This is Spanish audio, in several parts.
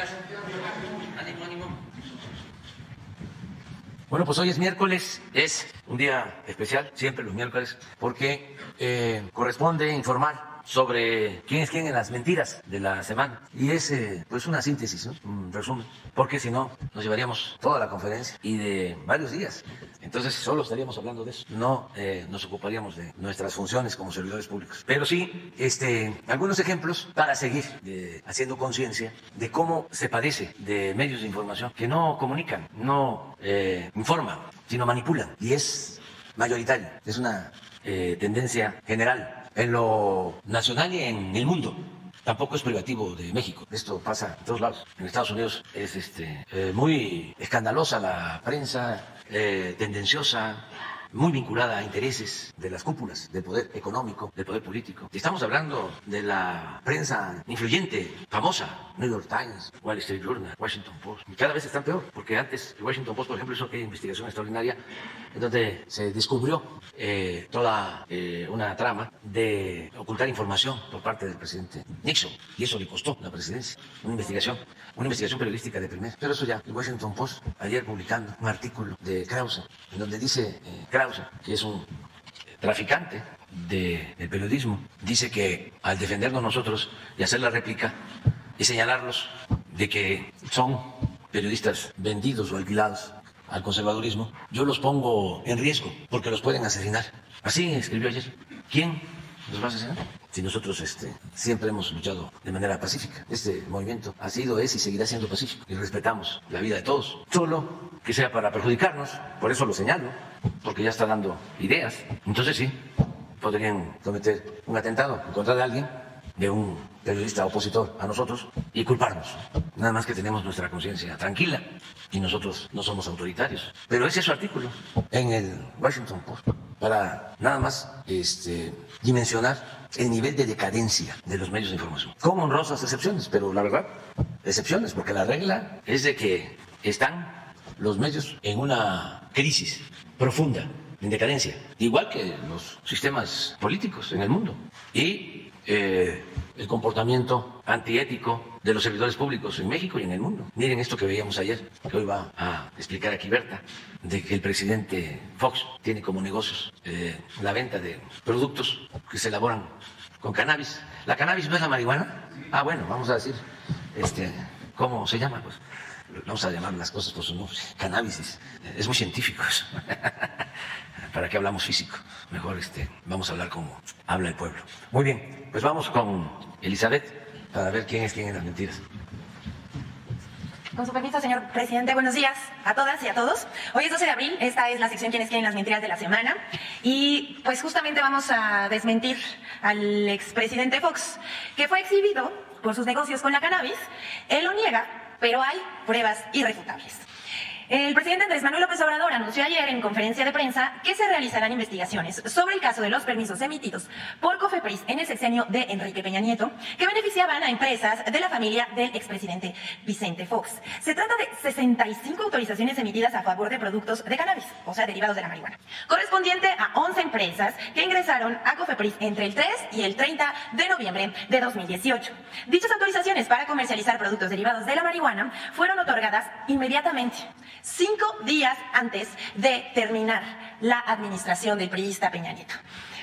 días. Ánimo, ánimo. Bueno, pues hoy es miércoles, es un día especial, siempre los miércoles, porque corresponde informar sobre quién es quién en las mentiras de la semana. Y es pues una síntesis, ¿no? Un resumen, porque si no nos llevaríamos toda la conferencia y de varios días. Entonces solo estaríamos hablando de eso, no nos ocuparíamos de nuestras funciones como servidores públicos. Pero sí, algunos ejemplos para seguir haciendo conciencia de cómo se padece de medios de información que no comunican, no informan, sino manipulan. Y es mayoritario, es una tendencia general en lo nacional y en el mundo. Tampoco es privativo de México. Esto pasa en todos lados. En Estados Unidos es muy escandalosa la prensa, tendenciosa, muy vinculada a intereses de las cúpulas del poder económico, del poder político. Estamos hablando de la prensa influyente, famosa, New York Times, Wall Street Journal, Washington Post. Y cada vez están peor, porque antes el Washington Post, por ejemplo, hizo aquella investigación extraordinaria en donde se descubrió toda una trama de ocultar información por parte del presidente Nixon, y eso le costó la presidencia. Una investigación periodística de primer. Pero eso ya, el Washington Post, ayer publicando un artículo de Krause, en donde dice Krause, que es un traficante del periodismo, dice que al defendernos nosotros y hacer la réplica y señalarlos de que son periodistas vendidos o alquilados al conservadurismo, yo los pongo en riesgo porque los pueden asesinar. Así escribió ayer. ¿Quién los va a asesinar? Si nosotros siempre hemos luchado de manera pacífica. Este movimiento ha sido, es y seguirá siendo pacífico. Y respetamos la vida de todos. Solo que sea para perjudicarnos, por eso lo señalo, porque ya está dando ideas. Entonces sí, podrían cometer un atentado en contra de alguien, de un periodista opositor a nosotros, y culparnos. Nada más que tenemos nuestra conciencia tranquila y nosotros no somos autoritarios. Pero ese es su artículo en el Washington Post, para nada más dimensionar el nivel de decadencia de los medios de información. Con honrosas excepciones, pero la verdad, excepciones, porque la regla es de que están los medios en una crisis profunda, en decadencia, igual que los sistemas políticos en el mundo. Y el comportamiento antiético de los servidores públicos en México y en el mundo. Miren esto que veíamos ayer, que hoy va a explicar aquí Berta, de que el presidente Fox tiene como negocios la venta de productos que se elaboran con cannabis. ¿La cannabis no es la marihuana? Ah, bueno, vamos a decir, ¿cómo se llama? Pues vamos a llamar las cosas por su nombre. Cannabis, es muy científico eso. ¿Para qué hablamos físico? Mejor vamos a hablar como habla el pueblo. Muy bien, pues vamos con Elizabeth para ver quién es quién en las mentiras. Con su permiso, señor presidente, buenos días a todas y a todos. Hoy es 12 de abril, esta es la sección ¿Quién es quién en las mentiras de la semana? Y pues justamente vamos a desmentir al expresidente Fox, que fue exhibido por sus negocios con la cannabis. Él lo niega, pero hay pruebas irrefutables. El presidente Andrés Manuel López Obrador anunció ayer en conferencia de prensa que se realizarán investigaciones sobre el caso de los permisos emitidos por COFEPRIS en el sexenio de Enrique Peña Nieto, que beneficiaban a empresas de la familia del expresidente Vicente Fox. Se trata de 65 autorizaciones emitidas a favor de productos de cannabis, o sea, derivados de la marihuana, correspondiente a 11 empresas que ingresaron a COFEPRIS entre el 3 y el 30 de noviembre de 2018. Dichas autorizaciones para comercializar productos derivados de la marihuana fueron otorgadas inmediatamente, 5 días antes de terminar la administración del priista Peña Nieto.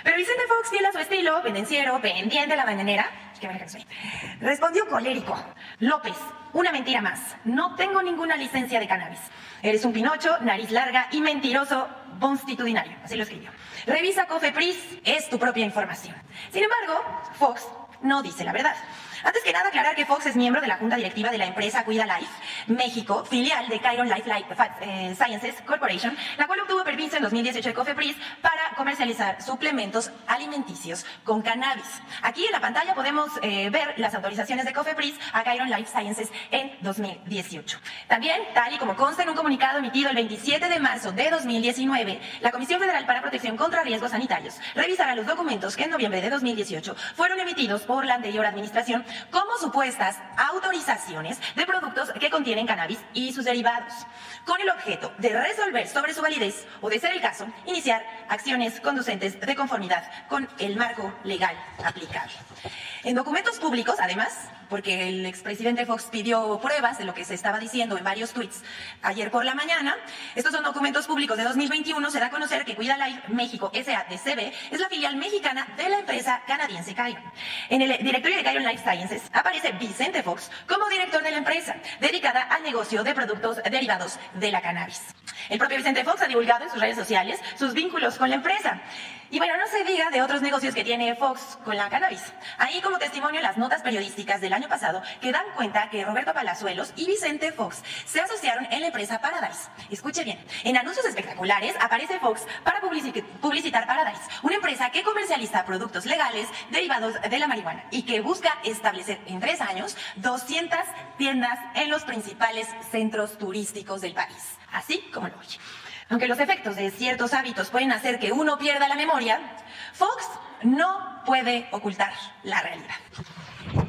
Pero Vicente Fox, fiel a su estilo pendenciero, pendiente de la mañanera, respondió colérico: López, una mentira más. No tengo ninguna licencia de cannabis. Eres un pinocho, nariz larga y mentiroso constitucionario. Así lo escribió. Revisa COFEPRIS, es tu propia información. Sin embargo, Fox no dice la verdad. Antes que nada, aclarar que Fox es miembro de la junta directiva de la empresa Cuida Life México, filial de Chiron Life Sciences Corporation, la cual obtuvo permiso en 2018 de COFEPRIS para comercializar suplementos alimenticios con cannabis. Aquí en la pantalla podemos ver las autorizaciones de COFEPRIS a Chiron Life Sciences en 2018. También, tal y como consta en un comunicado emitido el 27 de marzo de 2019, la Comisión Federal para Protección contra Riesgos Sanitarios revisará los documentos que en noviembre de 2018 fueron emitidos por la anterior administración como supuestas autorizaciones de productos que contienen cannabis y sus derivados, con el objeto de resolver sobre su validez o, de ser el caso, iniciar acciones conducentes de conformidad con el marco legal aplicable. En documentos públicos, además, porque el expresidente Fox pidió pruebas de lo que se estaba diciendo en varios tweets ayer por la mañana, estos son documentos públicos de 2021, se da a conocer que Cuida Life México S.A.D.C.B. es la filial mexicana de la empresa canadiense Khiron. En el directorio de Khiron Life Sciences aparece Vicente Fox como director de la empresa, dedicada al negocio de productos derivados de la cannabis. El propio Vicente Fox ha divulgado en sus redes sociales sus vínculos con la empresa. Y bueno, no se diga de otros negocios que tiene Fox con la cannabis. Ahí como testimonio las notas periodísticas del año pasado que dan cuenta que Roberto Palazuelos y Vicente Fox se asociaron en la empresa Paradise. Escuche bien, en anuncios espectaculares aparece Fox para publicitar Paradise, una empresa que comercializa productos legales derivados de la marihuana y que busca establecer en 3 años 200 tiendas en los principales centros turísticos del país. Así como lo oye. Aunque los efectos de ciertos hábitos pueden hacer que uno pierda la memoria, Fox no puede ocultar la realidad.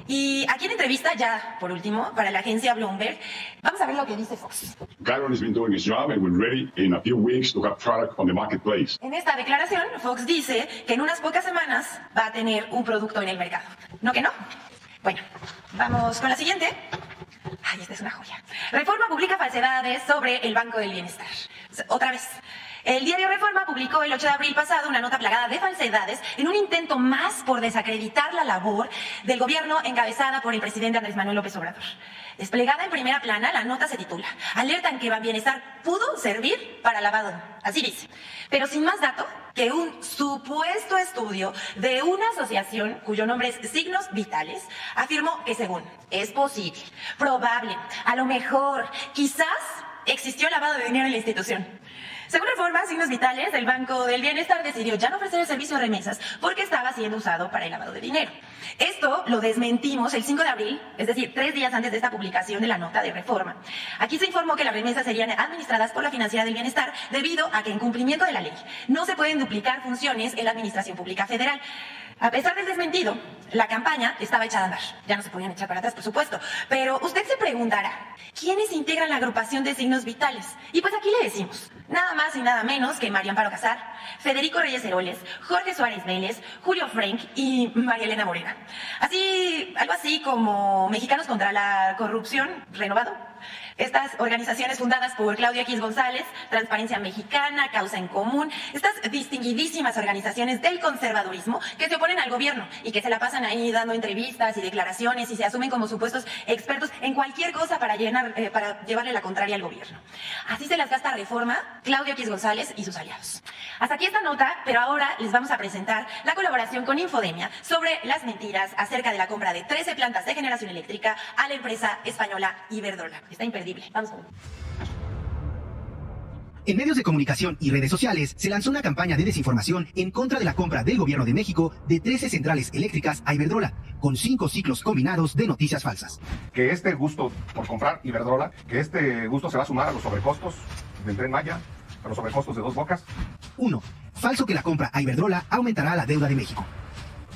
Y aquí en entrevista, ya por último, para la agencia Bloomberg, vamos a ver lo que dice Fox. Khiron has been doing its job and we're ready in a few weeks to have product on the marketplace. En esta declaración, Fox dice que en unas pocas semanas va a tener un producto en el mercado. ¿No que no? Bueno, vamos con la siguiente. Ay, esta es una joya. Reforma publica falsedades sobre el Banco del Bienestar. Otra vez. El diario Reforma publicó el 8 de abril pasado una nota plagada de falsedades en un intento más por desacreditar la labor del gobierno encabezada por el presidente Andrés Manuel López Obrador. Desplegada en primera plana, la nota se titula "Alertan que Banbienestar pudo servir para lavado". Así dice. Pero sin más dato que un supuesto estudio de una asociación cuyo nombre es Signos Vitales afirmó que, según es posible, probable, a lo mejor, quizás existió lavado de dinero en la institución. Según Reforma, Signos Vitales, el Banco del Bienestar decidió ya no ofrecer el servicio de remesas porque estaba siendo usado para el lavado de dinero. Esto lo desmentimos el 5 de abril, es decir, 3 días antes de esta publicación de la nota de Reforma. Aquí se informó que las remesas serían administradas por la Financiera del Bienestar debido a que, en cumplimiento de la ley, no se pueden duplicar funciones en la Administración Pública Federal. A pesar del desmentido, la campaña estaba echada a andar. Ya no se podían echar para atrás, por supuesto. Pero usted se preguntará, ¿quiénes integran la agrupación de Signos Vitales? Y pues aquí le decimos, nada más y nada menos que María Amparo Casar, Federico Reyes Heroles, Jorge Suárez Vélez, Julio Frank y María Elena Morena. Algo así como Mexicanos contra la Corrupción renovado. Estas organizaciones fundadas por Claudio X González, Transparencia Mexicana, Causa en Común, estas distinguidísimas organizaciones del conservadurismo que se oponen al gobierno y que se la pasan ahí dando entrevistas y declaraciones y se asumen como supuestos expertos en cualquier cosa para llevarle la contraria al gobierno. Así se las gasta Reforma, Claudio X González y sus aliados. Hasta aquí esta nota, pero ahora les vamos a presentar la colaboración con Infodemia sobre las mentiras acerca de la compra de 13 plantas de generación eléctrica a la empresa española Iberdrola. Está imperdible. Vamos con... En medios de comunicación y redes sociales se lanzó una campaña de desinformación en contra de la compra del gobierno de México de 13 centrales eléctricas a Iberdrola, con 5 ciclos combinados de noticias falsas. Que este gusto por comprar Iberdrola, que este gusto se va a sumar a los sobrecostos del Tren Maya, a los sobrecostos de Dos Bocas. 1. Falso que la compra a Iberdrola aumentará la deuda de México.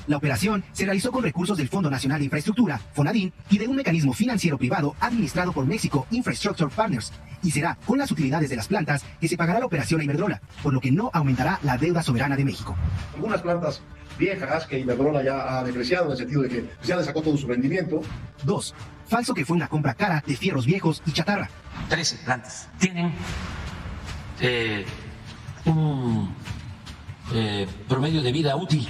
La operación se realizó con recursos del Fondo Nacional de Infraestructura, FONADIN, y de un mecanismo financiero privado administrado por Mexico Infrastructure Partners, y será con las utilidades de las plantas que se pagará la operación a Iberdrola, por lo que no aumentará la deuda soberana de México. Algunas plantas viejas que Iberdrola ya ha depreciado en el sentido de que ya le sacó todo su rendimiento. 2. Falso que fue una compra cara de fierros viejos y chatarra. 13 plantas tienen un promedio de vida útil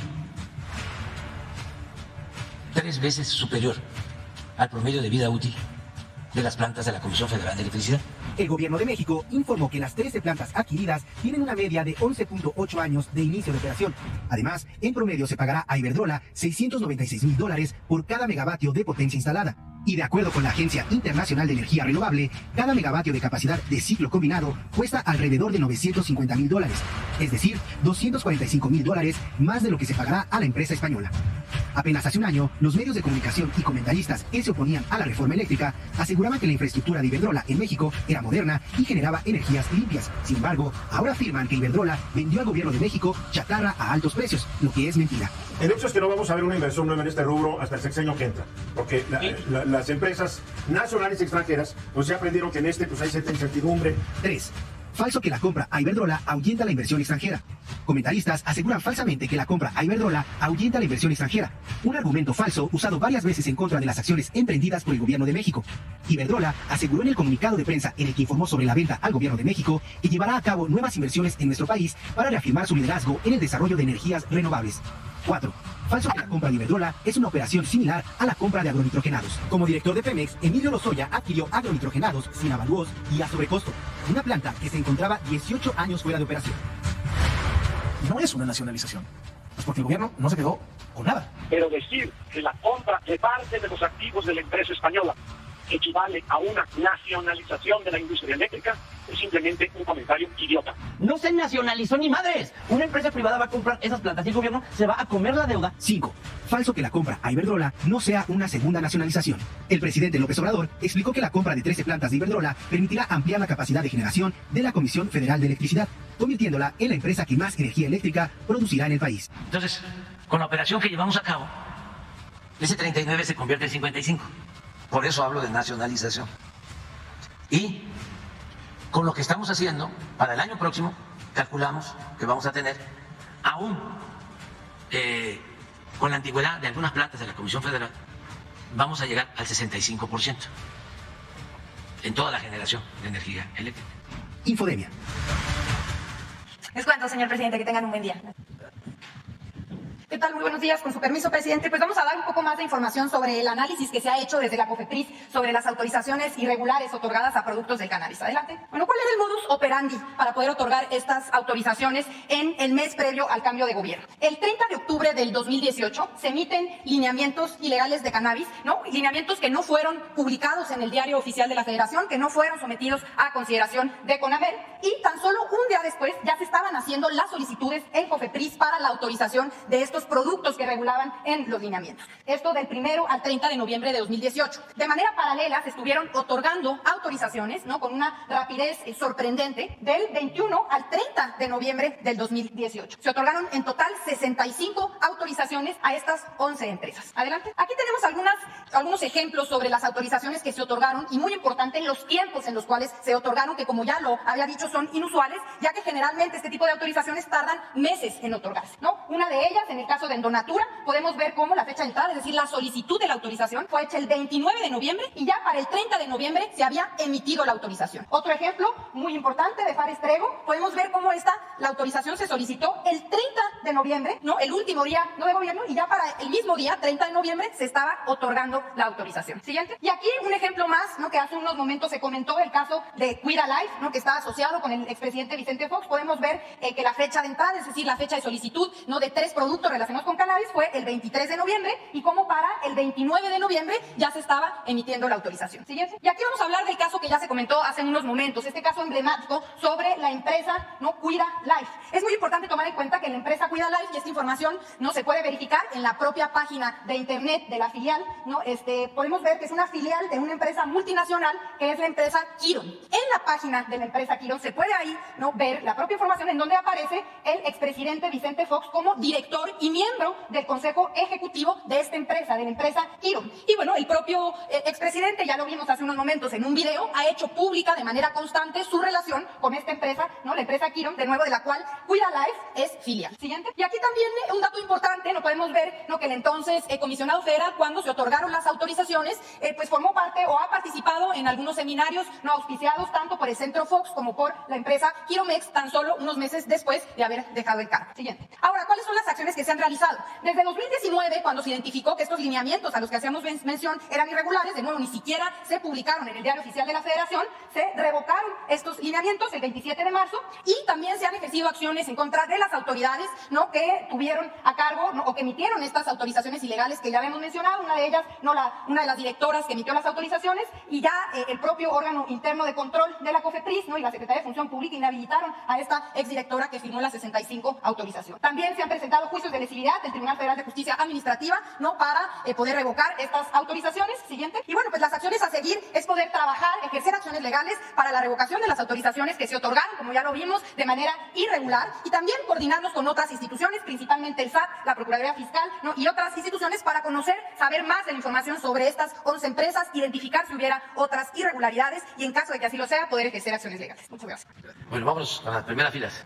3 veces superior al promedio de vida útil de las plantas de la Comisión Federal de Electricidad. El gobierno de México informó que las 13 plantas adquiridas tienen una media de 11.8 años de inicio de operación. Además, en promedio se pagará a Iberdrola $696,000 por cada megavatio de potencia instalada. Y de acuerdo con la Agencia Internacional de Energía Renovable, cada megavatio de capacidad de ciclo combinado cuesta alrededor de $950,000, es decir, $245,000 más de lo que se pagará a la empresa española. Apenas hace un año, los medios de comunicación y comentaristas que se oponían a la reforma eléctrica aseguraban que la infraestructura de Iberdrola en México era moderna y generaba energías limpias. Sin embargo, ahora afirman que Iberdrola vendió al gobierno de México chatarra a altos precios, lo que es mentira. El hecho es que no vamos a ver una inversión nueva en este rubro hasta el sexenio que entra, porque las empresas nacionales y extranjeras pues ya aprendieron que en este pues hay cierta incertidumbre. 3. Falso que la compra a Iberdrola ahuyenta la inversión extranjera. Comentaristas aseguran falsamente que la compra a Iberdrola ahuyenta la inversión extranjera. Un argumento falso usado varias veces en contra de las acciones emprendidas por el gobierno de México. Iberdrola aseguró en el comunicado de prensa en el que informó sobre la venta al gobierno de México que llevará a cabo nuevas inversiones en nuestro país para reafirmar su liderazgo en el desarrollo de energías renovables. 4. Falso que la compra de Iberdrola es una operación similar a la compra de agronitrogenados. Como director de Pemex, Emilio Lozoya adquirió agronitrogenados sin avalúos y a sobrecosto. Una planta que se encontraba 18 años fuera de operación. No es una nacionalización, pues porque el gobierno no se quedó con nada. Pero decir que la compra de parte de los activos de la empresa española equivale a una nacionalización de la industria eléctrica es simplemente un comentario idiota. No se nacionalizó ni madres. Una empresa privada va a comprar esas plantas y el gobierno se va a comer la deuda. 5. Falso que la compra a Iberdrola no sea una segunda nacionalización. El presidente López Obrador explicó que la compra de 13 plantas de Iberdrola permitirá ampliar la capacidad de generación de la Comisión Federal de Electricidad, convirtiéndola en la empresa que más energía eléctrica producirá en el país. Entonces, con la operación que llevamos a cabo, ese 39 se convierte en 55. Por eso hablo de nacionalización. Y con lo que estamos haciendo, para el año próximo, calculamos que vamos a tener, aún con la antigüedad de algunas plantas de la Comisión Federal, vamos a llegar al 65% en toda la generación de energía eléctrica. Infodemia. Es cuanto, señor presidente, que tengan un buen día. ¿Qué tal? Muy buenos días. Con su permiso, presidente, pues vamos a dar un poco más de información sobre el análisis que se ha hecho desde la COFEPRIS sobre las autorizaciones irregulares otorgadas a productos del cannabis. Adelante. Bueno, ¿cuál era el modus operandi para poder otorgar estas autorizaciones en el mes previo al cambio de gobierno? El 30 de octubre del 2018 se emiten lineamientos ilegales de cannabis, ¿no? Lineamientos que no fueron publicados en el Diario Oficial de la Federación, que no fueron sometidos a consideración de CONAVER, y tan solo un día después ya se estaban haciendo las solicitudes en COFEPRIS para la autorización de estos productos que regulaban en los lineamientos. Esto del 1 al 30 de noviembre de 2018. De manera paralela se estuvieron otorgando autorizaciones, ¿no? Con una rapidez sorprendente del 21 al 30 de noviembre del 2018. Se otorgaron en total 65 autorizaciones a estas 11 empresas. Adelante. Aquí tenemos algunos ejemplos sobre las autorizaciones que se otorgaron y muy importante los tiempos en los cuales se otorgaron, que como ya lo había dicho son inusuales, ya que generalmente este tipo de autorizaciones tardan meses en otorgarse, ¿no? Una de ellas, en el caso de Endonatura, podemos ver cómo la fecha de entrada, es decir, la solicitud de la autorización, fue hecha el 29 de noviembre y ya para el 30 de noviembre se había emitido la autorización. Otro ejemplo muy importante de Fares Trego, podemos ver cómo la autorización se solicitó el 30 de noviembre, ¿no? El último día no de gobierno, y ya para el mismo día, 30 de noviembre, se estaba otorgando la autorización. Siguiente. Y aquí un ejemplo más, ¿no? Que hace unos momentos se comentó, el caso de Cuida Life, ¿no? Que está asociado con el expresidente Vicente Fox. Podemos ver que la fecha de entrada, es decir, la fecha de solicitud, ¿no? De 3 productos relacionados con cannabis fue el 23 de noviembre y como para el 29 de noviembre ya se estaba emitiendo la autorización. Siguiente. Y aquí vamos a hablar del caso que ya se comentó hace unos momentos, este caso emblemático sobre la empresa, ¿no? Cuida Life. Es muy importante tomar en cuenta que la empresa Cuida Life, y esta información no se puede verificar en la propia página de internet de la filial, ¿no? Podemos ver que es una filial de una empresa multinacional que es la empresa Quirón. En la página de la empresa Quirón se puede ahí, ¿no? Ver la propia información en donde aparece el expresidente Vicente Fox como director y miembro del Consejo Ejecutivo de esta empresa, de la empresa Quirón. Y bueno, el propio expresidente, ya lo vimos hace unos momentos en un video, ha hecho pública de manera constante su relación con esta empresa, ¿no? La empresa Quirón, de nuevo, de la cual Cuida Life es filial. Siguiente. Y aquí también un dato importante, no podemos ver, ¿no? Que el entonces comisionado federal, cuando se otorgaron las autorizaciones, pues formó parte o ha participado en algunos seminarios no auspiciados tanto por el Centro Fox como por la empresa Quiromex, tan solo unos meses después de haber dejado el cargo. Siguiente. Ahora, ¿cuáles son las acciones que se han realizado? Desde 2019, cuando se identificó que estos lineamientos a los que hacíamos mención eran irregulares, de nuevo ni siquiera se publicaron en el Diario Oficial de la Federación, se revocaron estos lineamientos el 27 de marzo y también se han ejercido acciones en contra de las autoridades, ¿no? Que tuvieron a cargo, ¿no? O que emitieron estas autorizaciones ilegales que ya habíamos mencionado, una de ellas, ¿no? Una de las directoras que emitió las autorizaciones, y ya el propio órgano interno de control de la COFEPRIS, ¿no? Y la Secretaría de Función Pública inhabilitaron a esta exdirectora que firmó las 65 autorizaciones. También se han presentado juicios de flexibilidad del Tribunal Federal de Justicia Administrativa, ¿no?, para poder revocar estas autorizaciones. Siguiente. Y bueno, pues las acciones a seguir es poder trabajar, ejercer acciones legales para la revocación de las autorizaciones que se otorgaron, como ya lo vimos, de manera irregular, y también coordinarnos con otras instituciones, principalmente el SAT, la Procuraduría Fiscal, ¿no?, y otras instituciones para conocer, saber más de la información sobre estas 11 empresas, identificar si hubiera otras irregularidades y en caso de que así lo sea, poder ejercer acciones legales. Muchas gracias. Bueno, vamos a las primeras filas.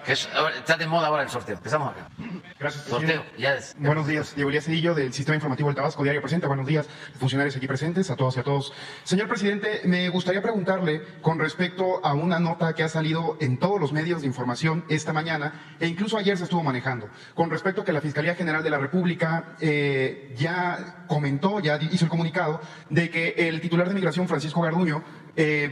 Está de moda ahora el sorteo. Empezamos acá. Gracias, sorteo. Buenos días. Diego Elías Cedillo, del Sistema Informativo del Tabasco Diario presente. Buenos días, funcionarios aquí presentes, a todos y a todos. Señor presidente, me gustaría preguntarle con respecto a una nota que ha salido en todos los medios de información esta mañana, e incluso ayer se estuvo manejando, con respecto a que la Fiscalía General de la República ya comentó, ya hizo el comunicado, de que el titular de Migración, Francisco Garduño,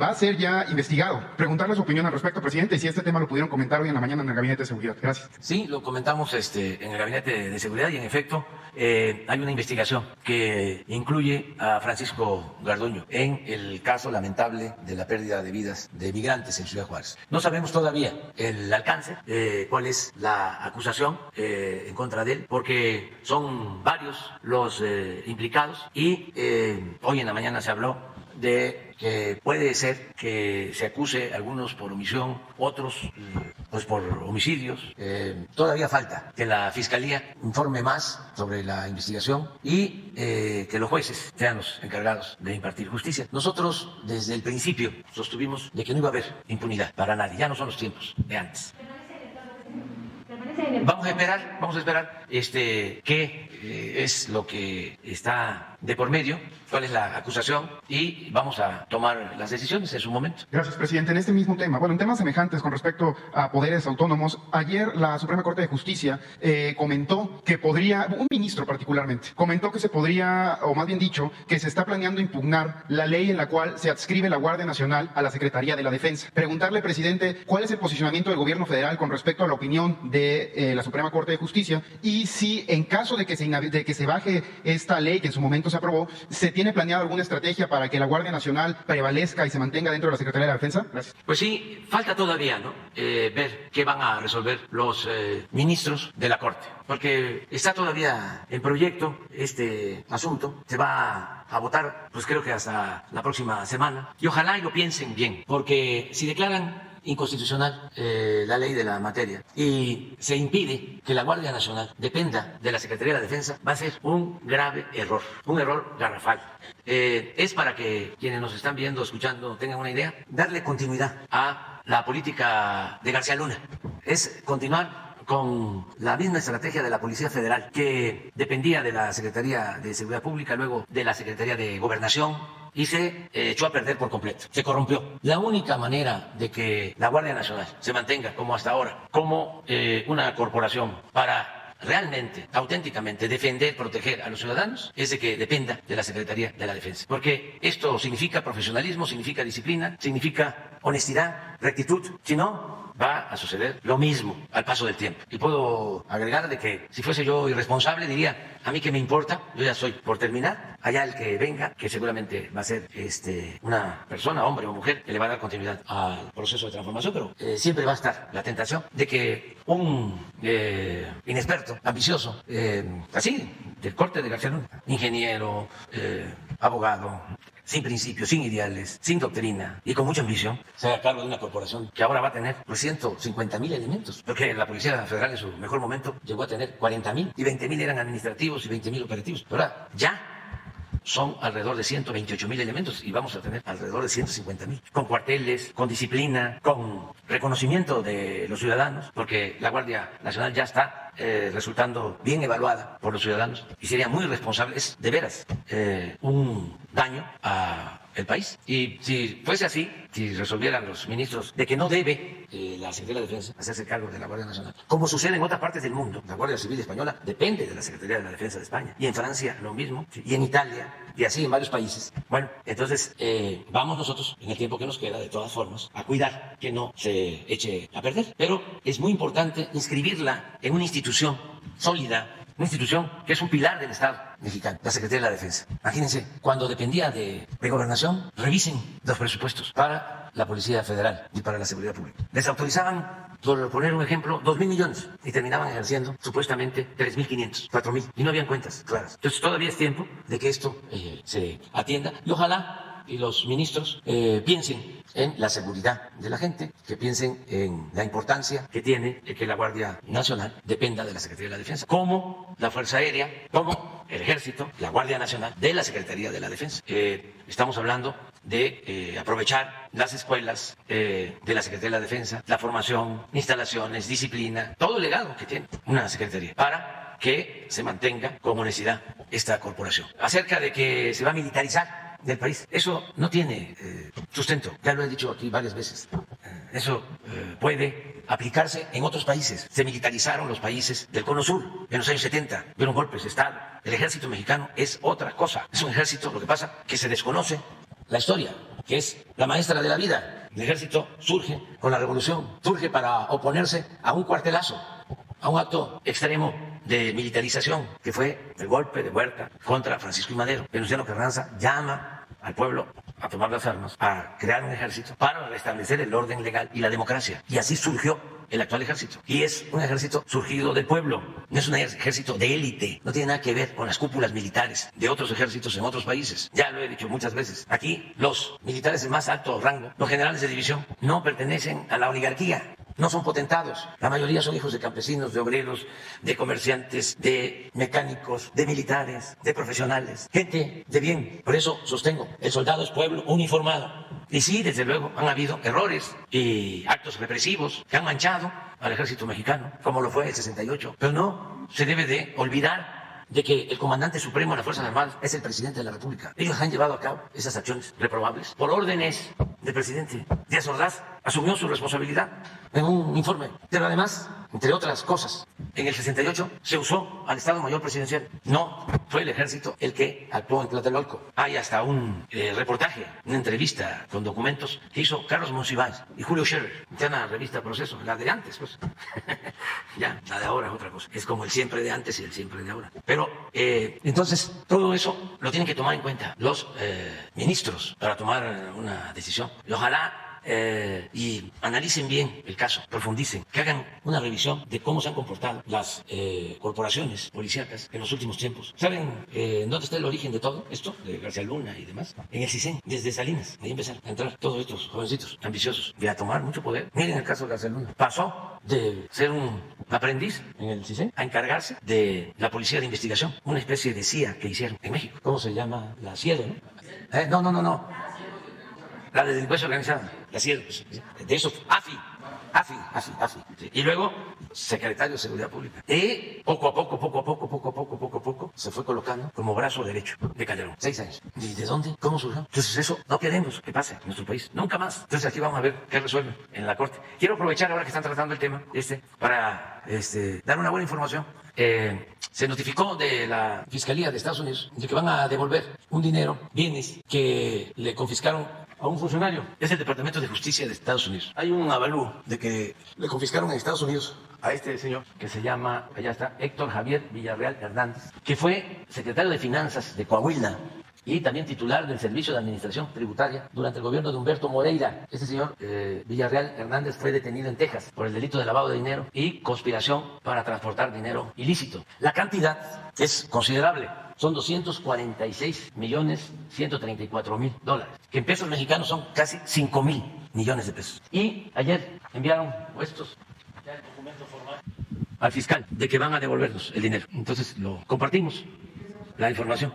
va a ser ya investigado. Preguntarle su opinión al respecto, presidente, y si este tema lo pudieron comentar hoy en la mañana en el Gabinete de Seguridad. Gracias. Sí, lo comentamos en el Gabinete de Seguridad y en efecto hay una investigación que incluye a Francisco Garduño en el caso lamentable de la pérdida de vidas de migrantes en Ciudad Juárez. No sabemos todavía el alcance, cuál es la acusación en contra de él, porque son varios los implicados y hoy en la mañana se habló de que puede ser que se acuse a algunos por omisión, otros pues por homicidios. Todavía falta que la Fiscalía informe más sobre la investigación y que los jueces sean los encargados de impartir justicia. Nosotros desde el principio sostuvimos de que no iba a haber impunidad para nadie, ya no son los tiempos de antes. Vamos a esperar qué es lo que está de por medio, cuál es la acusación y vamos a tomar las decisiones en su momento. Gracias, presidente. En este mismo tema, bueno, en temas semejantes con respecto a poderes autónomos, ayer la Suprema Corte de Justicia comentó que podría, un ministro particularmente, comentó que se podría, o más bien dicho, que se está planeando impugnar la ley en la cual se adscribe la Guardia Nacional a la Secretaría de la Defensa. Preguntarle, presidente, ¿cuál es el posicionamiento del gobierno federal con respecto a la opinión de la Suprema Corte de Justicia y si en caso de que se baje esta ley que en su momento se aprobó, se tiene planeado alguna estrategia para que la Guardia Nacional prevalezca y se mantenga dentro de la Secretaría de la Defensa? Gracias. Pues sí, falta todavía, ¿no? Ver qué van a resolver los ministros de la Corte, porque está todavía en proyecto este asunto. Se va a votar, pues creo que hasta la próxima semana, y ojalá y lo piensen bien, porque si declaran inconstitucional la ley de la materia y se impide que la Guardia Nacional dependa de la Secretaría de la Defensa, va a ser un grave error, un error garrafal. Es para que quienes nos están viendo, escuchando, tengan una idea, darle continuidad a la política de García Luna. Es continuar con la misma estrategia de la Policía Federal, que dependía de la Secretaría de Seguridad Pública, luego de la Secretaría de Gobernación, y se echó a perder por completo, se corrompió. La única manera de que la Guardia Nacional se mantenga como hasta ahora, como una corporación para realmente, auténticamente defender, proteger a los ciudadanos, es de que dependa de la Secretaría de la Defensa. Porque esto significa profesionalismo, significa disciplina, significa honestidad, rectitud. Si no, va a suceder lo mismo al paso del tiempo. Y puedo agregar de que si fuese yo irresponsable diría, a mí qué me importa, yo ya soy por terminar, allá el que venga, que seguramente va a ser una persona, hombre o mujer, que le va a dar continuidad al proceso de transformación, pero siempre va a estar la tentación de que un inexperto, ambicioso, así, del corte de García Luna, ingeniero, abogado, sin principios, sin ideales, sin doctrina y con mucha ambición, se haga cargo de una corporación que ahora va a tener 150.000 elementos, porque la Policía Federal en su mejor momento llegó a tener 40.000 y 20.000 eran administrativos y 20.000 operativos. Pero ahora ya son alrededor de 128.000 elementos y vamos a tener alrededor de 150.000, con cuarteles, con disciplina, con reconocimiento de los ciudadanos, porque la Guardia Nacional ya está resultando bien evaluada por los ciudadanos y sería muy irresponsable, es de veras un daño al país. Y si fuese así, si resolvieran los ministros de que no debe la Secretaría de la Defensa hacerse cargo de la Guardia Nacional, como sucede en otras partes del mundo, la Guardia Civil Española depende de la Secretaría de la Defensa de España, y en Francia lo mismo, y en Italia, y así en varios países. Bueno, entonces vamos nosotros, en el tiempo que nos queda, de todas formas, a cuidar que no se eche a perder, pero es muy importante inscribirla en una institución sólida, una institución que es un pilar del Estado mexicano, la Secretaría de la Defensa. Imagínense, cuando dependía de Gobernación, revisen los presupuestos para la Policía Federal y para la Seguridad Pública. Les autorizaban por poner un ejemplo, 2.000 millones y terminaban ejerciendo supuestamente 3.500, 4.000 y no habían cuentas claras. Entonces todavía es tiempo de que esto se atienda y ojalá y los ministros piensen en la seguridad de la gente, que piensen en la importancia que tiene que la Guardia Nacional dependa de la Secretaría de la Defensa, como la Fuerza Aérea, como el Ejército, la Guardia Nacional de la Secretaría de la Defensa. Estamos hablando de aprovechar las escuelas de la Secretaría de la Defensa, la formación, instalaciones, disciplina, todo el legado que tiene una Secretaría para que se mantenga como necesidad esta corporación. Acerca de que se va a militarizar del país, eso no tiene sustento, ya lo he dicho aquí varias veces. Eso puede aplicarse en otros países. Se militarizaron los países del Cono Sur en los años 70, vieron golpes de Estado. El ejército mexicano es otra cosa, es un ejército, lo que pasa que se desconoce la historia, que es la maestra de la vida. El ejército surge con la revolución, surge para oponerse a un cuartelazo, a un acto extremo de militarización, que fue el golpe de Huerta contra Francisco I. Madero. Venustiano Carranza llama al pueblo a tomar las armas, a crear un ejército para restablecer el orden legal y la democracia. Y así surgió el actual ejército. Y es un ejército surgido del pueblo, no es un ejército de élite, no tiene nada que ver con las cúpulas militares de otros ejércitos en otros países. Ya lo he dicho muchas veces. Aquí los militares de más alto rango, los generales de división, no pertenecen a la oligarquía. No son potentados, la mayoría son hijos de campesinos, de obreros, de comerciantes, de mecánicos, de militares, de profesionales, gente de bien. Por eso sostengo, el soldado es pueblo uniformado. Y sí, desde luego, han habido errores y actos represivos que han manchado al ejército mexicano, como lo fue el 68. Pero no se debe de olvidar de que el comandante supremo de las Fuerzas Armadas es el presidente de la República. Ellos han llevado a cabo esas acciones reprobables por órdenes del presidente. Díaz Ordaz asumió su responsabilidad en un informe. Pero además, entre otras cosas, en el 68 se usó al Estado Mayor Presidencial. No fue el ejército el que actuó en Tlatelolco. Hay hasta un reportaje, una entrevista con documentos que hizo Carlos Monsiváis y Julio Scherer. Ya una revista Proceso, la de antes, pues. Ya, la de ahora es otra cosa. Es como el siempre de antes y el siempre de ahora. Pero entonces todo eso lo tienen que tomar en cuenta los ministros para tomar una decisión. Y ojalá y analicen bien el caso, profundicen, que hagan una revisión de cómo se han comportado las corporaciones policíacas en los últimos tiempos. ¿Saben dónde está el origen de todo esto? De García Luna y demás. En el CISEN, desde Salinas. Ahí empezaron a entrar todos estos jovencitos ambiciosos y a tomar mucho poder. Miren el caso de García Luna. Pasó de ser un aprendiz en el CISEN a encargarse de la policía de investigación, una especie de CIA que hicieron en México. ¿Cómo se llama? La CIEDO, ¿no? No. La de delincuencia organizada, la CIEDO, de eso, AFI. Y luego, secretario de Seguridad Pública. Y poco a poco, se fue colocando como brazo derecho de Calderón. 6 años. ¿Y de dónde? ¿Cómo surgió? Entonces eso no queremos que pase en nuestro país. Nunca más. Entonces aquí vamos a ver qué resuelven en la Corte. Quiero aprovechar ahora que están tratando el tema para dar una buena información. Se notificó de la Fiscalía de Estados Unidos de que van a devolver un dinero, bienes que le confiscaron a un funcionario. Es el Departamento de Justicia de Estados Unidos. Hay un avalúo de que le confiscaron en Estados Unidos a este señor que se llama, allá está, Héctor Javier Villarreal Hernández, que fue secretario de Finanzas de Coahuila y también titular del Servicio de Administración Tributaria durante el gobierno de Humberto Moreira. Este señor Villarreal Hernández fue detenido en Texas por el delito de lavado de dinero y conspiración para transportar dinero ilícito. La cantidad es considerable. Son $246.134.000, que en pesos mexicanos son casi 5.000 millones de pesos. Y ayer enviaron estos ya el documento formal al fiscal de que van a devolvernos el dinero. Entonces lo compartimos, la información.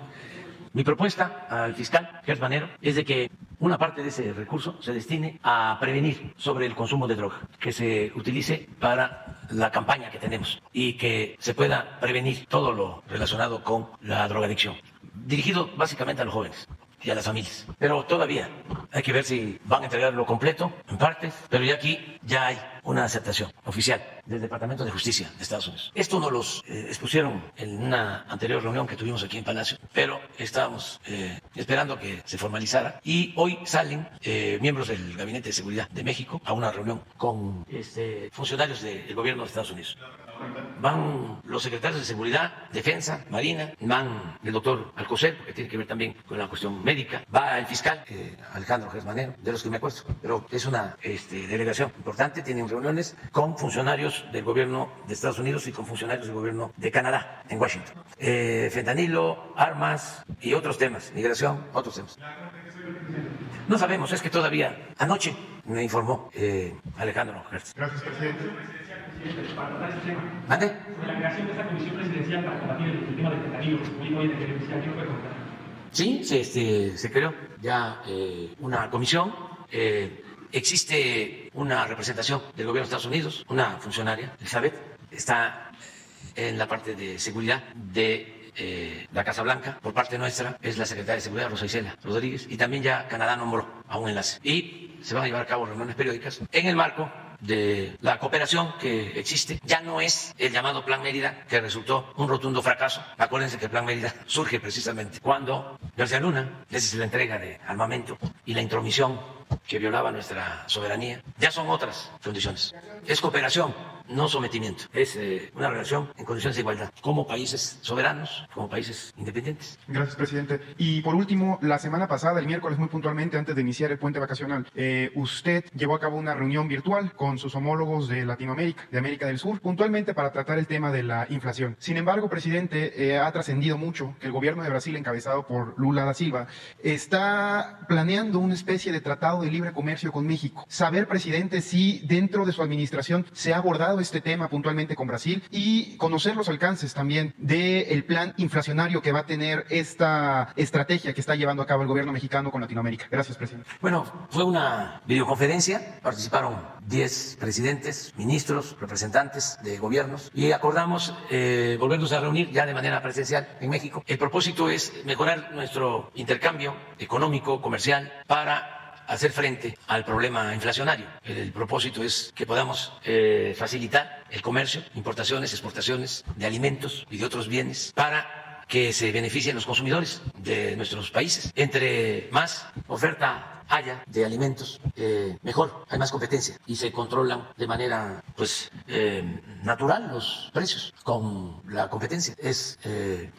Mi propuesta al fiscal Gertz Manero es de que una parte de ese recurso se destine a prevenir sobre el consumo de droga, que se utilice para la campaña que tenemos y que se pueda prevenir todo lo relacionado con la drogadicción, dirigido básicamente a los jóvenes y a las familias. Pero todavía hay que ver si van a entregarlo completo, en partes, pero ya aquí ya hay una aceptación oficial del Departamento de Justicia de Estados Unidos. Esto nos los expusieron en una anterior reunión que tuvimos aquí en Palacio, pero estábamos esperando que se formalizara y hoy salen miembros del Gabinete de Seguridad de México a una reunión con funcionarios del gobierno de Estados Unidos. Van los secretarios de Seguridad, Defensa, Marina, van el doctor Alcocer, porque tiene que ver también con la cuestión médica, va el fiscal Alejandro Gertz Manero, de los que me acuerdo, pero es una delegación importante, tiene un reuniones con funcionarios del gobierno de Estados Unidos y con funcionarios del gobierno de Canadá en Washington. Fentanilo, armas y otros temas, migración, otros temas. No sabemos, es que todavía anoche me informó Alejandro Hertz. Gracias, presidente. ¿Mande? La creación de esta comisión presidencial para combatir el tema del fentanilo, hoy de gerencia, ¿qué puede contar? Sí, se creó ya una comisión. Existe una representación del gobierno de Estados Unidos, una funcionaria, Elizabeth, está en la parte de seguridad de la Casa Blanca. Por parte nuestra es la secretaria de Seguridad, Rosa Isela Rodríguez, y también ya Canadá nombró a un enlace. Y se van a llevar a cabo reuniones periódicas en el marco de la cooperación que existe. Ya no es el llamado Plan Mérida, que resultó un rotundo fracaso. Acuérdense que el Plan Mérida surge precisamente cuando García Luna les hizo la entrega de armamento y la intromisión que violaba nuestra soberanía. Ya son otras condiciones. Es cooperación, no sometimiento. Es una relación en condiciones de igualdad, como países soberanos, como países independientes. Gracias, presidente. Y por último, la semana pasada, el miércoles muy puntualmente, antes de iniciar el puente vacacional, usted llevó a cabo una reunión virtual con sus homólogos de Latinoamérica, de América del Sur, puntualmente para tratar el tema de la inflación. Sin embargo, presidente, ha trascendido mucho que el gobierno de Brasil, encabezado por Lula da Silva, está planeando una especie de tratado de libre comercio con México. Saber, presidente, si dentro de su administración se ha abordado este tema puntualmente con Brasil y conocer los alcances también del plan inflacionario que va a tener esta estrategia que está llevando a cabo el gobierno mexicano con Latinoamérica. Gracias, presidente. Bueno, fue una videoconferencia, participaron 10 presidentes, ministros, representantes de gobiernos y acordamos volvernos a reunir ya de manera presencial en México. El propósito es mejorar nuestro intercambio económico, comercial, para hacer frente al problema inflacionario. El propósito es que podamos facilitar el comercio, importaciones, exportaciones de alimentos y de otros bienes para que se beneficien los consumidores de nuestros países. Entre más oferta haya de alimentos, mejor, hay más competencia y se controlan de manera natural los precios con la competencia. Es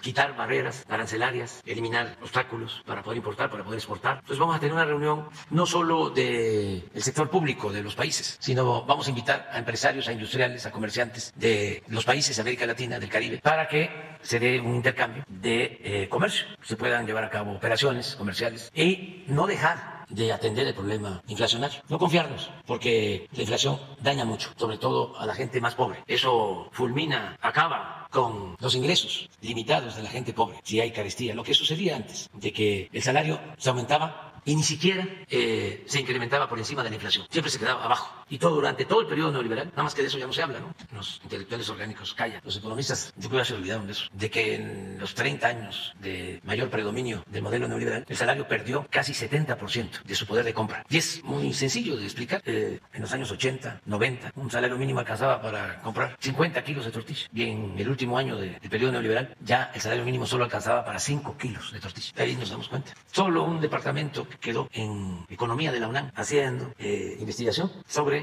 quitar barreras arancelarias, eliminar obstáculos para poder importar, para poder exportar. Entonces vamos a tener una reunión no solo del sector público de los países, sino vamos a invitar a empresarios, a industriales, a comerciantes de los países de América Latina, del Caribe, para que se dé un intercambio de comercio, se puedan llevar a cabo operaciones comerciales y no dejar de atender el problema inflacionario. No confiarnos, porque la inflación daña mucho, sobre todo a la gente más pobre. Eso fulmina, acaba con los ingresos limitados de la gente pobre, si hay carestía. Lo que sucedía antes, de que el salario se aumentaba y ni siquiera se incrementaba por encima de la inflación. Siempre se quedaba abajo. Y todo durante todo el periodo neoliberal, nada más que de eso ya no se habla, ¿no? Los intelectuales orgánicos callan. Los economistas, yo creo que ya se olvidaron de eso. De que en los 30 años de mayor predominio del modelo neoliberal, el salario perdió casi 70% de su poder de compra. Y es muy sencillo de explicar. En los años 80, 90, un salario mínimo alcanzaba para comprar 50 kilos de tortilla. Y en el último año del periodo neoliberal, ya el salario mínimo solo alcanzaba para 5 kilos de tortilla. De ahí nos damos cuenta. Solo un departamento que quedó en economía de la UNAM haciendo investigación sobre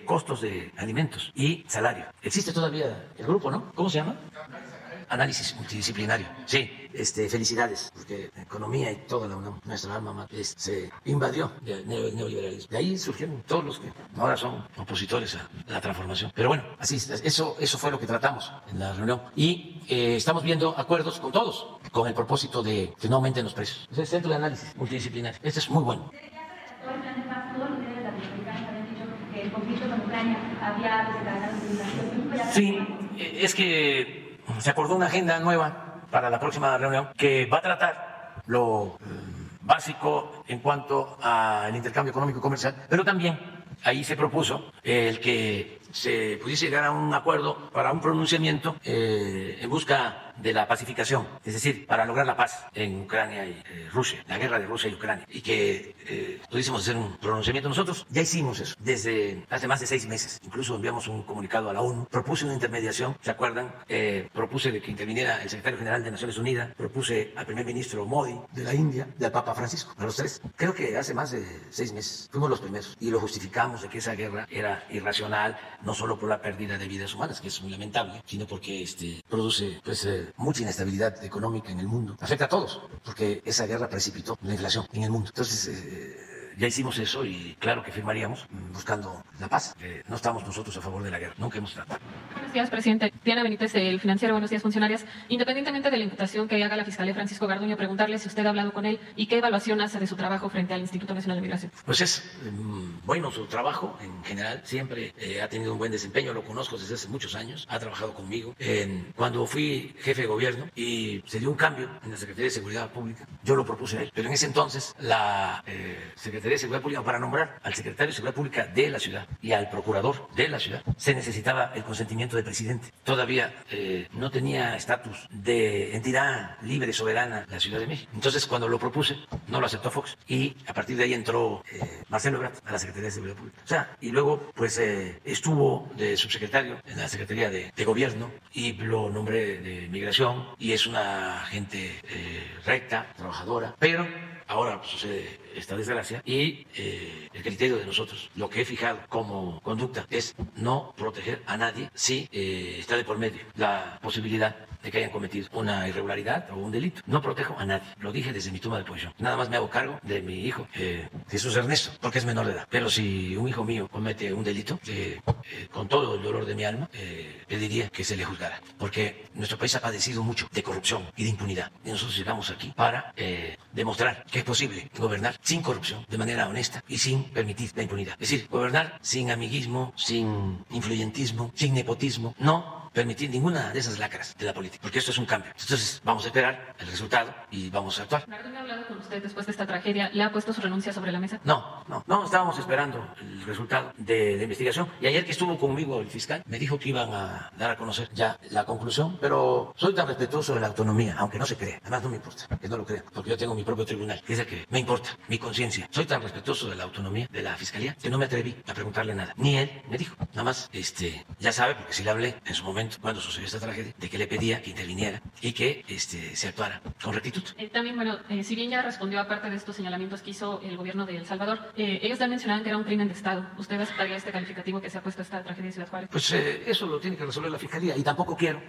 costos de alimentos y salario. Existe todavía el grupo, ¿no? ¿Cómo se llama? Análisis multidisciplinario. Sí, felicidades, porque economía y toda la UNAM, nuestra alma mater, se invadió del neoliberalismo. De ahí surgieron todos los que ahora son opositores a la transformación. Pero bueno, así, eso fue lo que tratamos en la reunión. Y estamos viendo acuerdos con todos, con el propósito de que no aumenten los precios. Es el Centro de Análisis Multidisciplinario. Este es muy bueno. Sí, es que se acordó una agenda nueva para la próxima reunión que va a tratar lo básico en cuanto al intercambio económico y comercial, pero también ahí se propuso el que se pudiese llegar a un acuerdo para un pronunciamiento en busca de la pacificación, es decir, para lograr la paz en Ucrania y Rusia, la guerra de Rusia y Ucrania, y que pudiésemos hacer un pronunciamiento. Nosotros ya hicimos eso desde hace más de 6 meses, incluso enviamos un comunicado a la ONU, propuse una intermediación, ¿se acuerdan? Propuse de que interviniera el secretario general de Naciones Unidas, propuse al primer ministro Modi de la India y al Papa Francisco, a los 3. Creo que hace más de 6 meses fuimos los primeros y lo justificamos de que esa guerra era irracional, no solo por la pérdida de vidas humanas, que es muy lamentable, sino porque produce mucha inestabilidad económica en el mundo. Afecta a todos, porque esa guerra precipitó la inflación en el mundo. Entonces, ya hicimos eso y claro que firmaríamos buscando la paz. No estamos nosotros a favor de la guerra, nunca hemos tratado. Buenos días, presidente. Diana Benítez, El Financiero. Buenos días, funcionarias. Independientemente de la imputación que haga la Fiscalía Francisco Garduño, preguntarle si usted ha hablado con él y qué evaluación hace de su trabajo frente al Instituto Nacional de Migración. Pues es bueno su trabajo en general, siempre ha tenido un buen desempeño, lo conozco desde hace muchos años, ha trabajado conmigo. Cuando fui jefe de gobierno y se dio un cambio en la Secretaría de Seguridad Pública, yo lo propuse a él, pero en ese entonces la Secretaría de Seguridad Pública, para nombrar al secretario de Seguridad Pública de la ciudad y al procurador de la ciudad, se necesitaba el consentimiento del presidente. Todavía no tenía estatus de entidad libre, soberana la Ciudad de México. Entonces, cuando lo propuse, no lo aceptó Fox y a partir de ahí entró Marcelo Ebrard a la Secretaría de Seguridad Pública. O sea, y luego pues estuvo de subsecretario en la Secretaría de Gobierno y lo nombré de Migración y es una gente recta, trabajadora, pero ahora sucede esta desgracia y el criterio de nosotros, lo que he fijado como conducta es no proteger a nadie si está de por medio la posibilidad de que hayan cometido una irregularidad o un delito. No protejo a nadie, lo dije desde mi toma de posición. Nada más me hago cargo de mi hijo, Jesús Ernesto, porque es menor de edad. Pero si un hijo mío comete un delito, con todo el dolor de mi alma, pediría que se le juzgara, porque nuestro país ha padecido mucho de corrupción y de impunidad. Y nosotros llegamos aquí para demostrar que es posible gobernar sin corrupción, de manera honesta y sin permitir la impunidad. Es decir, gobernar sin amiguismo, sin influyentismo, sin nepotismo, no permitir ninguna de esas lacras de la política, porque esto es un cambio. Entonces vamos a esperar el resultado y vamos a actuar. ¿Garduño ha hablado con usted después de esta tragedia? ¿Le ha puesto su renuncia sobre la mesa? No, estábamos esperando el resultado de la investigación y ayer que estuvo conmigo el fiscal me dijo que iban a dar a conocer ya la conclusión, pero soy tan respetuoso de la autonomía, aunque no se crea, además no me importa que no lo crean, porque yo tengo mi propio tribunal, que es el que me importa, mi conciencia. Soy tan respetuoso de la autonomía de la fiscalía que no me atreví a preguntarle nada, ni él me dijo, nada más, ya sabe, porque sí le hablé en su momento cuando sucedió esta tragedia, de que le pedía que interviniera y que se actuara con rectitud. También, bueno, si bien ya respondió a parte de estos señalamientos que hizo el gobierno de El Salvador, ellos también mencionaban que era un crimen de Estado. ¿Usted aceptaría este calificativo que se ha puesto a esta tragedia de Ciudad Juárez? Pues eso lo tiene que resolver la Fiscalía y tampoco quiero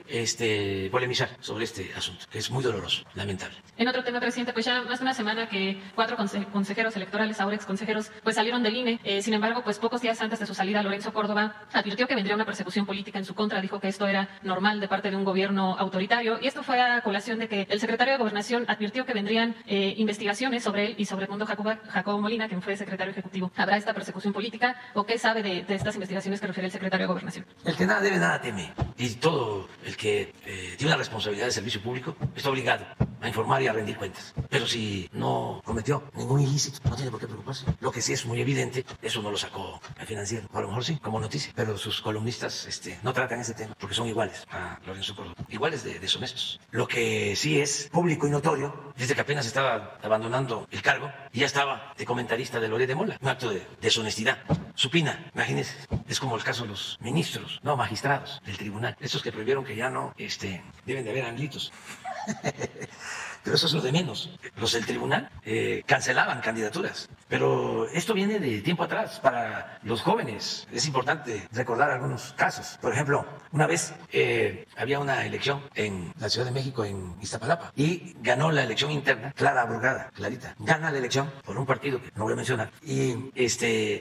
polemizar sobre este asunto, que es muy doloroso, lamentable. En otro tema, presidente, pues ya más de una semana que 4 consejeros electorales, ahora exconsejeros, pues salieron del INE. Sin embargo, pues pocos días antes de su salida, Lorenzo Córdoba advirtió que vendría una persecución política en su contra. Dijo que esto era normal de parte de un gobierno autoritario y esto fue a colación de que el secretario de Gobernación advirtió que vendrían investigaciones sobre él y sobre Edmundo Jacobo Molina, quien fue secretario ejecutivo. ¿Habrá esta persecución política o qué sabe de estas investigaciones que refiere el secretario de Gobernación? El que nada debe, nada teme. Y todo el que tiene una responsabilidad de servicio público está obligado a informar y a rendir cuentas. Pero si no cometió ningún ilícito, no tiene por qué preocuparse. Lo que sí es muy evidente, eso no lo sacó el Financiero, o a lo mejor sí, como noticia, pero sus columnistas no tratan ese tema porque son iguales a Lorenzo Córdoba, iguales de deshonestos. Lo que sí es público y notorio, desde que apenas estaba abandonando el cargo, y ya estaba de comentarista de Loret de Mola, un acto de deshonestidad supina, imagínense, es como el caso de los ministros, no magistrados del tribunal, esos que prohibieron que ya no deben de haber anglitos. Pero eso es lo de menos. Los del tribunal cancelaban candidaturas. Pero esto viene de tiempo atrás para los jóvenes. Es importante recordar algunos casos. Por ejemplo, una vez había una elección en la Ciudad de México, en Iztapalapa, y ganó la elección interna Clara Brugada, Clarita. Gana la elección por un partido que no voy a mencionar. Y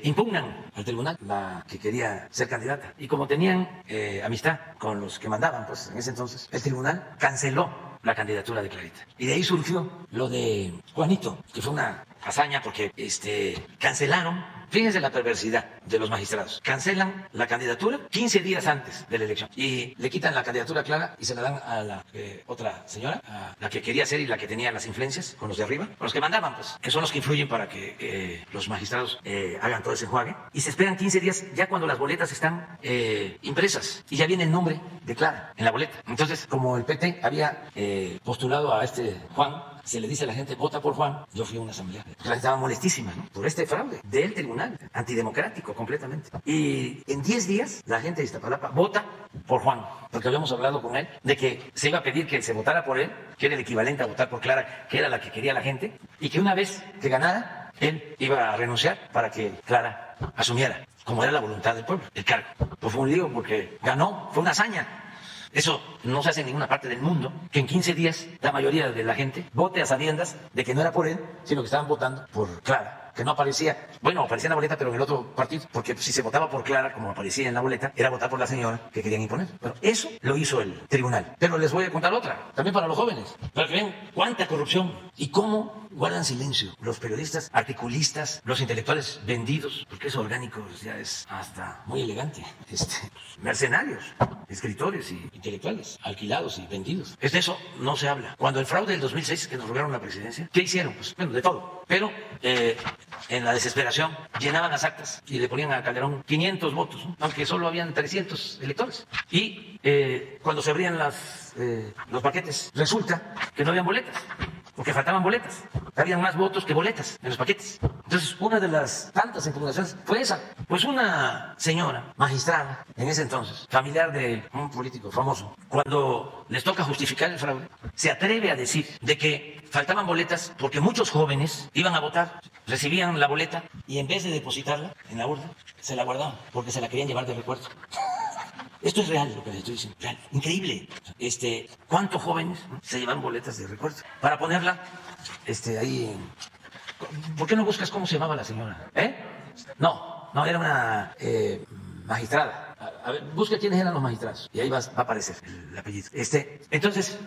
impugnan al tribunal la que quería ser candidata. Y como tenían amistad con los que mandaban, pues en ese entonces, el tribunal canceló la candidatura de Clarita. Y de ahí surgió lo de Juanito, que fue una hazaña porque cancelaron, fíjense la perversidad de los magistrados, cancelan la candidatura 15 días antes de la elección y le quitan la candidatura a Clara y se la dan a la otra señora, a la que quería ser y la que tenía las influencias con los de arriba, con los que mandaban, pues, que son los que influyen para que los magistrados hagan todo ese enjuague. Y se esperan 15 días ya cuando las boletas están impresas y ya viene el nombre de Clara en la boleta. Entonces, como el PT había postulado a Juan, se le dice a la gente, vota por Juan. Yo fui a una asamblea. La gente estaba molestísima, ¿no? Por este fraude del tribunal, antidemocrático completamente. Y en 10 días, la gente de Iztapalapa vota por Juan, porque habíamos hablado con él de que se iba a pedir que se votara por él, que era el equivalente a votar por Clara, que era la que quería la gente, y que una vez que ganara, él iba a renunciar para que Clara asumiera, como era la voluntad del pueblo, el cargo. Pues fue un lío porque ganó, fue una hazaña. Eso no se hace en ninguna parte del mundo, que en 15 días la mayoría de la gente vote a sabiendas de que no era por él, sino que estaban votando por Clara. que no aparecía. Bueno, aparecía en la boleta, pero en el otro partido, porque si se votaba por Clara, como aparecía en la boleta, era votar por la señora que querían imponer. Bueno, eso lo hizo el tribunal. Pero les voy a contar otra, también para los jóvenes, para que vean cuánta corrupción y cómo guardan silencio los periodistas, articulistas, los intelectuales vendidos, porque eso orgánico ya es hasta muy elegante. Mercenarios, escritores y intelectuales, alquilados y vendidos. De eso no se habla. Cuando el fraude del 2006, que nos robaron la presidencia, ¿qué hicieron? Pues bueno, de todo. Pero en la desesperación llenaban las actas y le ponían a Calderón 500 votos, ¿no? Aunque solo habían 300 electores. Y cuando se abrían los paquetes, resulta que no habían boletas, porque faltaban boletas. Habían más votos que boletas en los paquetes. Entonces, una de las tantas impugnaciones fue esa. Pues una señora magistrada, en ese entonces, familiar de un político famoso, cuando les toca justificar el fraude, se atreve a decir de que faltaban boletas porque muchos jóvenes iban a votar, recibían la boleta y en vez de depositarla en la urna, se la guardaban porque se la querían llevar de recuerdo. Esto es real, lo que les estoy diciendo. Real. Increíble. ¿Cuántos jóvenes se llevan boletas de recuerdo? Para ponerla ahí. ¿Por qué no buscas cómo se llamaba la señora? No, era una magistrada. A ver, busca quiénes eran los magistrados. Y ahí va a aparecer el apellido. Entonces,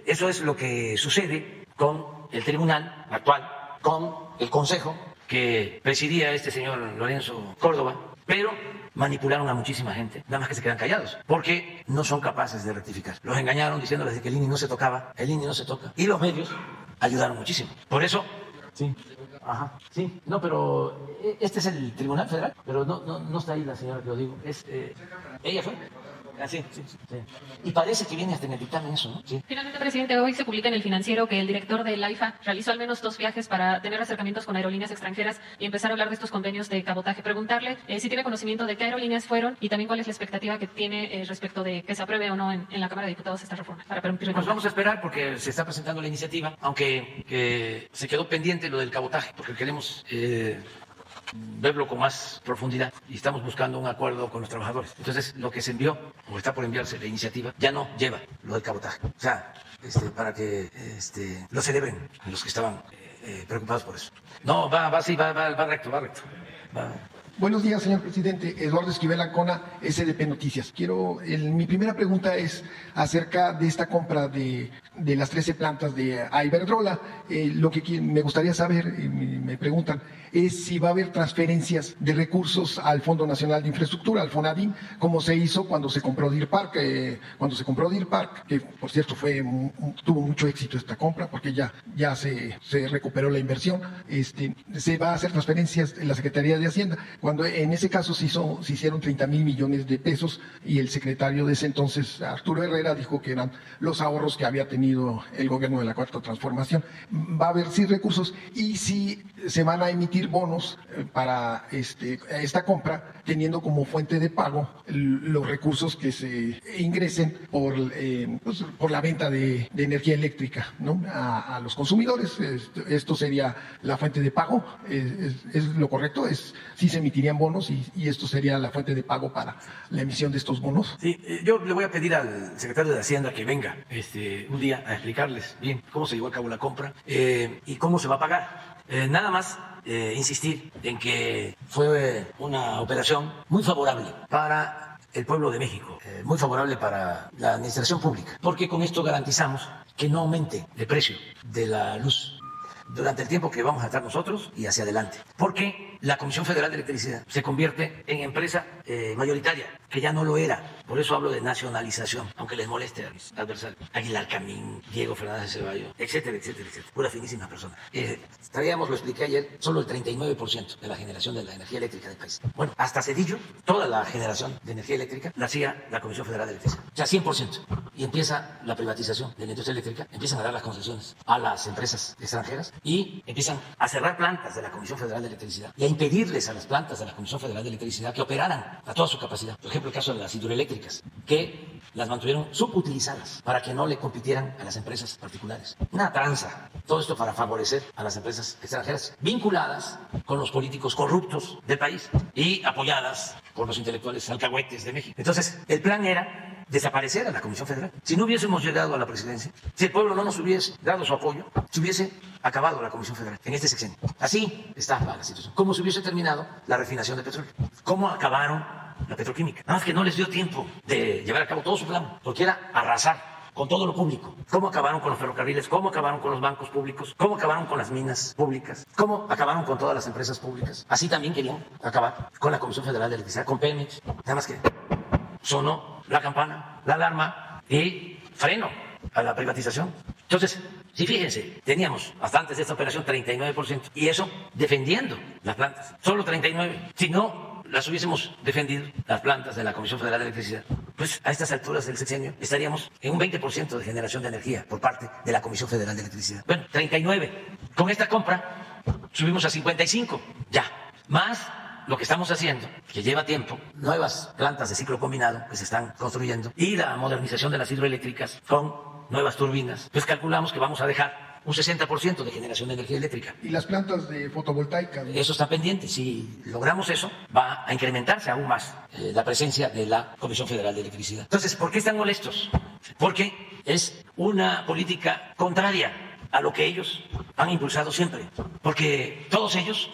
eso es lo que sucede con el tribunal actual, con el consejo que presidía este señor Lorenzo Córdoba, pero manipularon a muchísima gente, nada más que se quedan callados, porque no son capaces de rectificar. Los engañaron diciéndoles que el INE no se tocaba, el INE no se toca, y los medios ayudaron muchísimo. Por eso, sí, no, pero este es el Tribunal Federal, pero no está ahí la señora que lo digo, ella fue. Sí. Y parece que viene hasta en el dictamen eso, ¿no? Sí. Finalmente, presidente, hoy se publica en El Financiero que el director del AIFA realizó al menos 2 viajes para tener acercamientos con aerolíneas extranjeras y empezar a hablar de estos convenios de cabotaje. Preguntarle si tiene conocimiento de qué aerolíneas fueron y también cuál es la expectativa que tiene respecto de que se apruebe o no en la Cámara de Diputados esta reforma. Pues vamos a esperar porque se está presentando la iniciativa, aunque se quedó pendiente lo del cabotaje, porque queremos verlo con más profundidad y estamos buscando un acuerdo con los trabajadores. Entonces, lo que se envió o está por enviarse la iniciativa ya no lleva lo del cabotaje. O sea, para que lo celebren los que estaban preocupados por eso. No, va recto. Buenos días, señor presidente. Eduardo Esquivel Ancona, SDP Noticias. Mi primera pregunta es acerca de esta compra de las 13 plantas de Iberdrola. Lo que me gustaría saber, me preguntan, es si va a haber transferencias de recursos al Fondo Nacional de Infraestructura, al FONADIN, como se hizo cuando se compró Deer Park, que por cierto tuvo mucho éxito esta compra, porque ya se recuperó la inversión. Se va a hacer transferencias en la Secretaría de Hacienda, cuando en ese caso se hicieron 30,000 millones de pesos y el secretario de ese entonces, Arturo Herrera, dijo que eran los ahorros que había tenido el gobierno de la Cuarta Transformación. Va a haber sí recursos y si se van a emitir bonos para esta compra, teniendo como fuente de pago los recursos que se ingresen por la venta de energía eléctrica, ¿no? a los consumidores. Esto sería la fuente de pago. ¿Es lo correcto? Sí se emitirían bonos y esto sería la fuente de pago para la emisión de estos bonos. Sí, yo le voy a pedir al secretario de Hacienda que venga un día a explicarles bien cómo se llevó a cabo la compra y cómo se va a pagar. Nada más insistir en que fue una operación muy favorable para el pueblo de México, muy favorable para la administración pública, porque con esto garantizamos que no aumente el precio de la luz durante el tiempo que vamos a estar nosotros y hacia adelante, porque la Comisión Federal de Electricidad se convierte en empresa mayoritaria, que ya no lo era. Por eso hablo de nacionalización, aunque les moleste a mis adversarios. Aguilar Camín, Diego Fernández de Ceballos, etcétera. Pura finísima persona. Traíamos, lo expliqué ayer, solo el 39% de la generación de la energía eléctrica del país. Bueno, hasta Cedillo, toda la generación de energía eléctrica la hacía la Comisión Federal de Electricidad. O sea, 100%. Y empieza la privatización de la industria eléctrica, empiezan a dar las concesiones a las empresas extranjeras y empiezan a cerrar plantas de la Comisión Federal de Electricidad y a impedirles a las plantas de la Comisión Federal de Electricidad que operaran a toda su capacidad. Por ejemplo, el caso de las hidroeléctricas, que las mantuvieron subutilizadas para que no le compitieran a las empresas particulares. Una tranza. Todo esto para favorecer a las empresas extranjeras vinculadas con los políticos corruptos del país y apoyadas por los intelectuales alcahuetes de México. Entonces, el plan era desaparecer a la Comisión Federal. Si no hubiésemos llegado a la presidencia, si el pueblo no nos hubiese dado su apoyo, se hubiese acabado la Comisión Federal en este sexenio. Así está la situación. ¿Cómo se hubiese terminado la refinación de petróleo? ¿Cómo acabaron la petroquímica? Nada más que no les dio tiempo de llevar a cabo todo su plan, porque era arrasar con todo lo público. ¿Cómo acabaron con los ferrocarriles? ¿Cómo acabaron con los bancos públicos? ¿Cómo acabaron con las minas públicas? ¿Cómo acabaron con todas las empresas públicas? Así también querían acabar con la Comisión Federal de Electricidad, con Pemex. Nada más que sonó la campana, la alarma y freno a la privatización. Entonces, sí, fíjense, teníamos hasta antes de esta operación 39%, y eso defendiendo las plantas, solo 39%. Si no las hubiésemos defendido, las plantas de la Comisión Federal de Electricidad, pues a estas alturas del sexenio estaríamos en un 20% de generación de energía por parte de la Comisión Federal de Electricidad. Bueno, 39%. Con esta compra subimos a 55%, ya. Más lo que estamos haciendo, que lleva tiempo, nuevas plantas de ciclo combinado que se están construyendo y la modernización de las hidroeléctricas con nuevas turbinas, pues calculamos que vamos a dejar un 60% de generación de energía eléctrica. ¿Y las plantas de fotovoltaica? Eso está pendiente. Si logramos eso, va a incrementarse aún más la presencia de la Comisión Federal de Electricidad. Entonces, ¿por qué están molestos? Porque es una política contraria a lo que ellos han impulsado siempre, porque todos ellos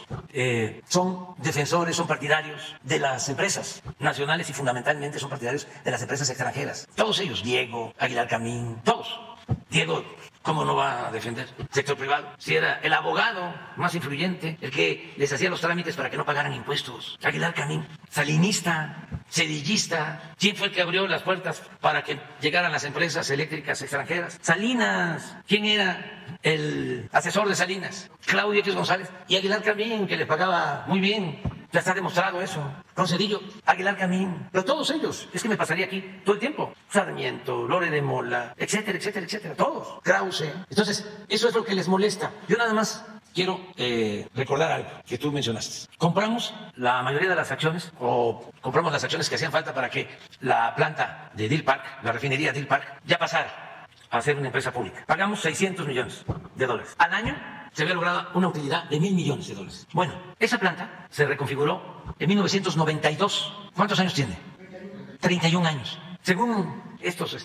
son defensores, son partidarios de las empresas nacionales y fundamentalmente son partidarios de las empresas extranjeras. Todos ellos, Diego, Aguilar Camín, todos. Diego, ¿cómo no va a defender el sector privado? Si era el abogado más influyente, el que les hacía los trámites para que no pagaran impuestos. Aguilar Camín, salinista, cedillista. ¿Quién fue el que abrió las puertas para que llegaran las empresas eléctricas extranjeras? Salinas. ¿Quién era el asesor de Salinas? Claudio X González. Y Aguilar Camín, que le pagaba muy bien. Ya está demostrado eso. Con Cedillo, Aguilar Camín, pero todos ellos. Es que me pasaría aquí todo el tiempo. Sarmiento, Lore de Mola, etcétera, etcétera, etcétera. Todos. Krause. Entonces, eso es lo que les molesta. Yo nada más quiero recordar algo que tú mencionaste. Compramos la mayoría de las acciones, o compramos las acciones que hacían falta para que la planta de Deer Park, la refinería Deer Park, ya pasara a ser una empresa pública. Pagamos $600 millones. Al año se había logrado una utilidad de $1,000 millones. Bueno, esa planta se reconfiguró en 1992. ¿Cuántos años tiene? 31 años. Según estos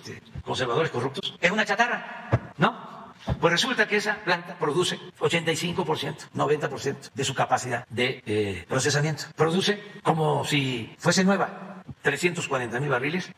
conservadores corruptos, es una chatarra, ¿no? Pues resulta que esa planta produce 85%, 90% de su capacidad de procesamiento. Produce como si fuese nueva. 340,000 barriles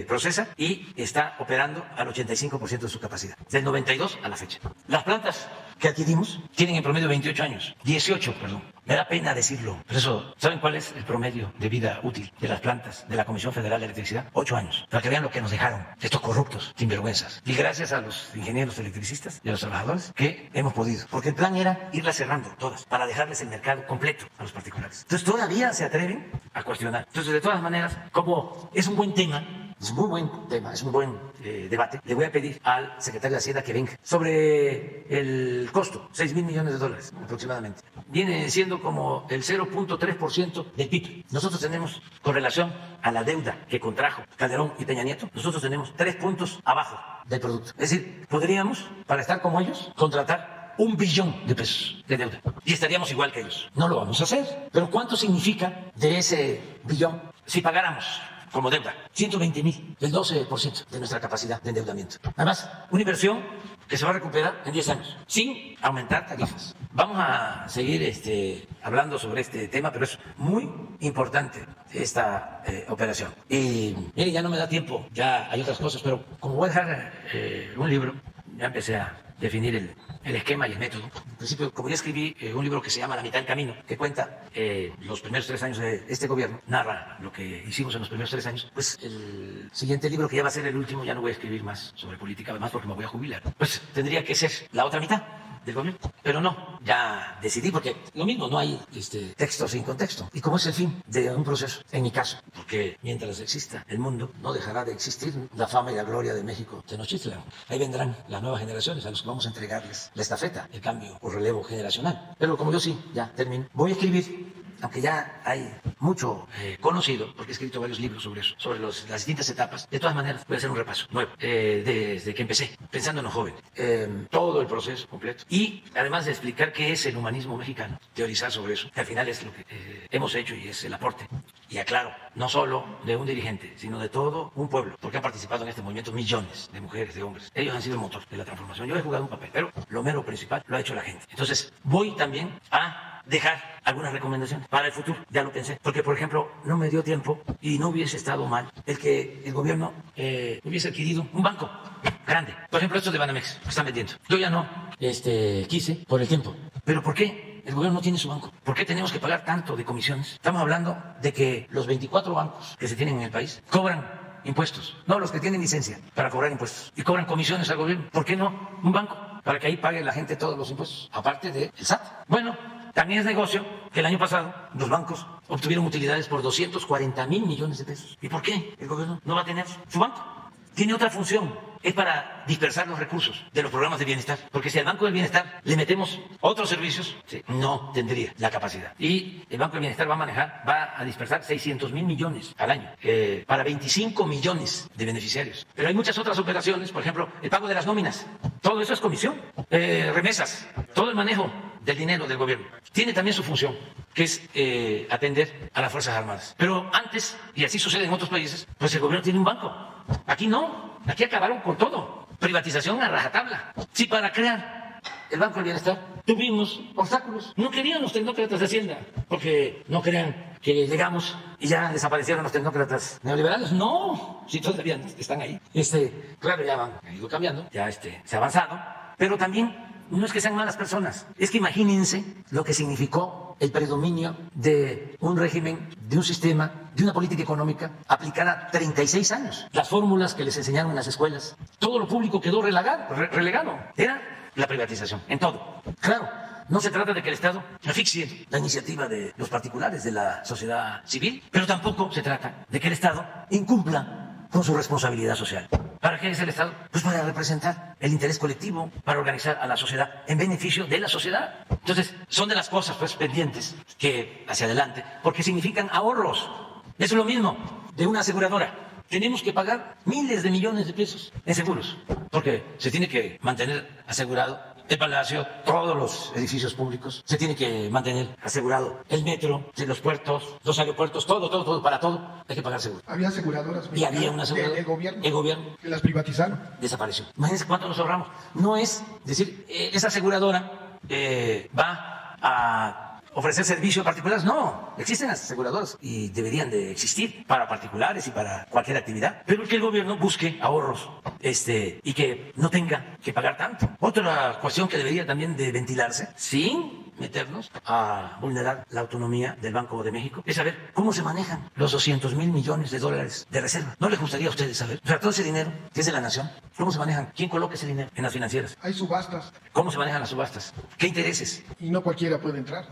procesa y está operando al 85% de su capacidad, del 92 a la fecha. Las plantas que adquirimos tienen en promedio 28 años, 18, perdón. Me da pena decirlo, pero eso, ¿saben cuál es el promedio de vida útil de las plantas de la Comisión Federal de Electricidad? 8 años, para que vean lo que nos dejaron estos corruptos, sinvergüenzas. Y gracias a los ingenieros electricistas y a los trabajadores que hemos podido, porque el plan era irlas cerrando todas, para dejarles el mercado completo a los particulares. Entonces todavía se atreven a cuestionar. Entonces, de todas maneras, como es un buen tema, es un muy buen tema, es un buen debate, le voy a pedir al secretario de Hacienda que venga sobre el costo, $6,000 millones aproximadamente. Viene siendo como el 0.3% del PIB. Nosotros tenemos, con relación a la deuda que contrajo Calderón y Peña Nieto, nosotros tenemos 3 puntos abajo del producto. Es decir, podríamos, para estar como ellos, contratar $1 billón de deuda y estaríamos igual que ellos. No lo vamos a hacer. Pero ¿cuánto significa de ese billón si pagáramos como deuda? 120,000, el 12% de nuestra capacidad de endeudamiento. Además, una inversión que se va a recuperar en 10 años, sin aumentar tarifas. Vamos a seguir hablando sobre este tema, pero es muy importante esta operación. Y mire, ya no me da tiempo, ya hay otras cosas, pero como voy a dejar un libro, ya empecé a definir el esquema y el método. En principio, como ya escribí un libro que se llama La mitad del camino, que cuenta los primeros 3 años de este gobierno, narra lo que hicimos en los primeros 3 años, pues el siguiente libro, que ya va a ser el último, ya no voy a escribir más sobre política, además porque me voy a jubilar, pues tendría que ser la otra mitad del gobierno. Pero no, ya decidí, porque lo mismo, no hay texto sin contexto. Y como es el fin de un proceso, en mi caso, porque mientras exista el mundo, no dejará de existir la fama y la gloria de México Tenochtitlan. Ahí vendrán las nuevas generaciones a los que vamos a entregarles la estafeta, el cambio o relevo generacional. Pero como yo sí, ya termino, voy a escribir aunque ya hay mucho conocido, porque he escrito varios libros sobre eso, sobre las distintas etapas, de todas maneras voy a hacer un repaso nuevo, desde que empecé, pensando en los jóvenes, todo el proceso completo, y además de explicar qué es el humanismo mexicano, teorizar sobre eso, que al final es lo que hemos hecho y es el aporte, y aclaro, no solo de un dirigente, sino de todo un pueblo, porque han participado en este movimiento millones de mujeres, de hombres, ellos han sido el motor de la transformación, yo he jugado un papel, pero lo mero principal lo ha hecho la gente. Entonces voy también a dejar algunas recomendaciones para el futuro, ya lo pensé, porque por ejemplo no me dio tiempo y no hubiese estado mal el que el gobierno hubiese adquirido un banco grande, por ejemplo estos de Banamex que están vendiendo. Yo ya no quise por el tiempo, pero ¿por qué el gobierno no tiene su banco? ¿Por qué tenemos que pagar tanto de comisiones? Estamos hablando de que los 24 bancos que se tienen en el país cobran impuestos, no los que tienen licencia para cobrar impuestos, y cobran comisiones al gobierno. ¿Por qué no un banco? Para que ahí pague la gente todos los impuestos, aparte del SAT. Bueno, también es negocio que el año pasado los bancos obtuvieron utilidades por 240,000 millones de pesos. ¿Y por qué el gobierno no va a tener su banco? Tiene otra función, es para dispersar los recursos de los programas de bienestar, porque si al Banco del Bienestar le metemos otros servicios, no tendría la capacidad. Y el Banco del Bienestar va a dispersar 600,000 millones al año, para 25 millones de beneficiarios. Pero hay muchas otras operaciones, por ejemplo, el pago de las nóminas, todo eso es comisión, remesas, todo el manejo del dinero del gobierno. Tiene también su función, que es atender a las Fuerzas Armadas. Pero antes, y así sucede en otros países, pues el gobierno tiene un banco. Aquí no, aquí acabaron con todo. Privatización a rajatabla. Sí, para crear el Banco del Bienestar tuvimos obstáculos. No querían los tecnócratas de Hacienda, porque no crean que llegamos y ya desaparecieron los tecnócratas neoliberales. No, si todavía están ahí. Claro, ya han ido cambiando, ya se ha avanzado, pero también no es que sean malas personas, es que imagínense lo que significó el predominio de un régimen, de un sistema, de una política económica aplicada 36 años. Las fórmulas que les enseñaron en las escuelas, todo lo público quedó relegado. Era la privatización, en todo. Claro, no se trata de que el Estado asfixie la iniciativa de los particulares, de la sociedad civil, pero tampoco se trata de que el Estado incumpla con su responsabilidad social. ¿Para qué es el Estado? Pues para representar el interés colectivo, para organizar a la sociedad en beneficio de la sociedad. Entonces, son de las cosas pues pendientes que hacia adelante, porque significan ahorros. Es lo mismo de una aseguradora. Tenemos que pagar miles de millones de pesos en seguros, porque se tiene que mantener asegurado el Palacio, todos los edificios públicos, se tiene que mantener asegurado el metro, los puertos, los aeropuertos, todo, para todo hay que pagar seguro. Había aseguradoras. Y había una aseguradora. El gobierno. Que las privatizaron. Desapareció. Imagínense cuánto nos ahorramos. No es decir, esa aseguradora va a ofrecer servicio a particulares. No, existen las aseguradoras y deberían de existir para particulares y para cualquier actividad, pero que el gobierno busque ahorros y que no tenga que pagar tanto. Otra cuestión que debería también de ventilarse sin meternos a vulnerar la autonomía del Banco de México es saber cómo se manejan los 200,000 millones de dólares de reserva. ¿No les gustaría a ustedes saber? O sea, todo ese dinero que es de la nación, ¿cómo se manejan? ¿Quién coloca ese dinero en las financieras? Hay subastas. ¿Cómo se manejan las subastas? ¿Qué intereses? Y no cualquiera puede entrar.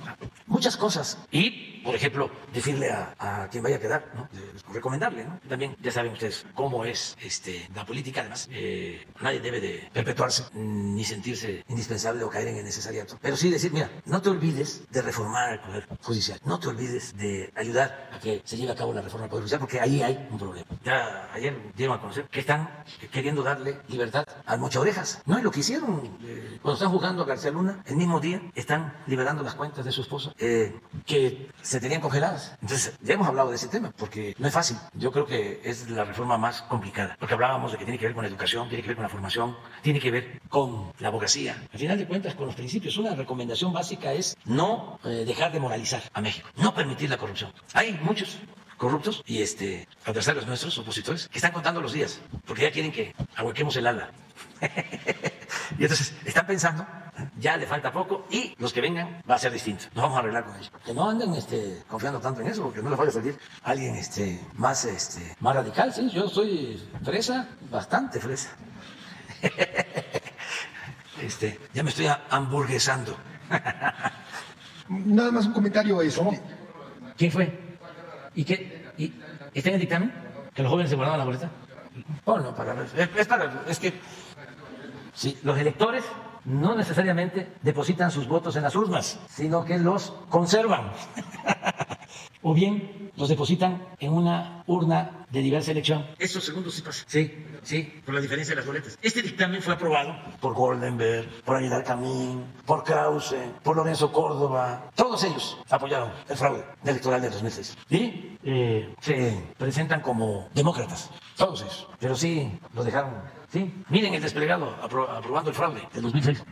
Muchas cosas. Y, por ejemplo, decirle a quien vaya a quedar, ¿no? Recomendarle, ¿no? También, ya saben ustedes cómo es la política. Además, nadie debe de perpetuarse ni sentirse indispensable o caer en el necesariato. Pero sí decir, mira, no te olvides de reformar el Poder Judicial. No te olvides de ayudar a que se lleve a cabo la reforma del Poder Judicial, porque ahí hay un problema. Ya ayer dieron a conocer que están queriendo darle libertad al Mocha Orejas. No, y lo que hicieron cuando están jugando a García Luna, el mismo día están liberando las cuentas de su esposa, que se tenían congeladas. Entonces, ya hemos hablado de ese tema, porque no es fácil. Yo creo que es la reforma más complicada, porque hablábamos de que tiene que ver con la educación, tiene que ver con la formación, tiene que ver con la abogacía. Al final de cuentas, con los principios. Una recomendación básica es no dejar de moralizar a México, no permitir la corrupción. Hay muchos corruptos y adversarios nuestros, opositores, que están contando los días, porque ya quieren que ahuequemos el ala. Y entonces están pensando, ya le falta poco y los que vengan va a ser distinto. Nos vamos a arreglar con ellos. Que no anden confiando tanto en eso, porque no les vaya a salir alguien más radical. Sí, yo soy fresa, bastante fresa. Ya me estoy hamburguesando. Nada más un comentario. ¿Cómo? ¿Quién fue? ¿Y qué? ¿Y está en el dictamen? ¿Que los jóvenes se guardaban la boleta? Oh, no, es que sí, los electores no necesariamente depositan sus votos en las urnas, sino que los conservan. O bien los depositan en una urna de diversa elección. Estos segundos sí pasa. Sí, por la diferencia de las boletas. Este dictamen fue aprobado por Goldenberg, por Aguilar Camín, por Krause, por Lorenzo Córdoba. Todos ellos apoyaron el fraude electoral de 2006. Y se presentan como demócratas, todos ellos. Pero sí lo dejaron. Sí, miren el desplegado aprobando el fraude del 2006.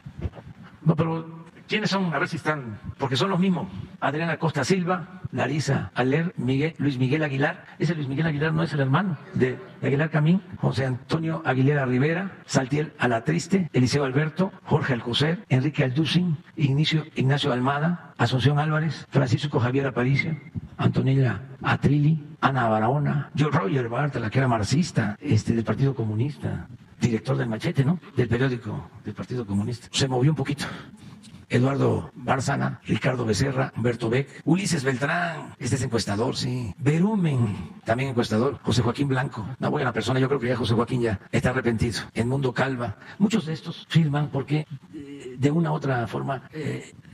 No, pero ¿quiénes son? A ver si están, porque son los mismos. Adriana Costa Silva, Larisa Aler, Luis Miguel Aguilar. Ese Luis Miguel Aguilar no es el hermano de Aguilar Camín. José Antonio Aguilera Rivera, Saltiel Alatriste, Eliseo Alberto, Jorge Alcocer, Enrique Alducin, Ignacio Almada, Asunción Álvarez, Francisco Javier Aparicio, Antonella Atrilli, Ana Barahona, Roger Bartala, que era marxista, del Partido Comunista, director del Machete, ¿no? Del periódico del Partido Comunista. Se movió un poquito. Eduardo Bárcena, Ricardo Becerra, Humberto Beck, Ulises Beltrán, este es encuestador, sí. Berumen, también encuestador. José Joaquín Blanco, una buena persona, yo creo que ya José Joaquín ya está arrepentido. Edmundo Calva, muchos de estos firman porque de una u otra forma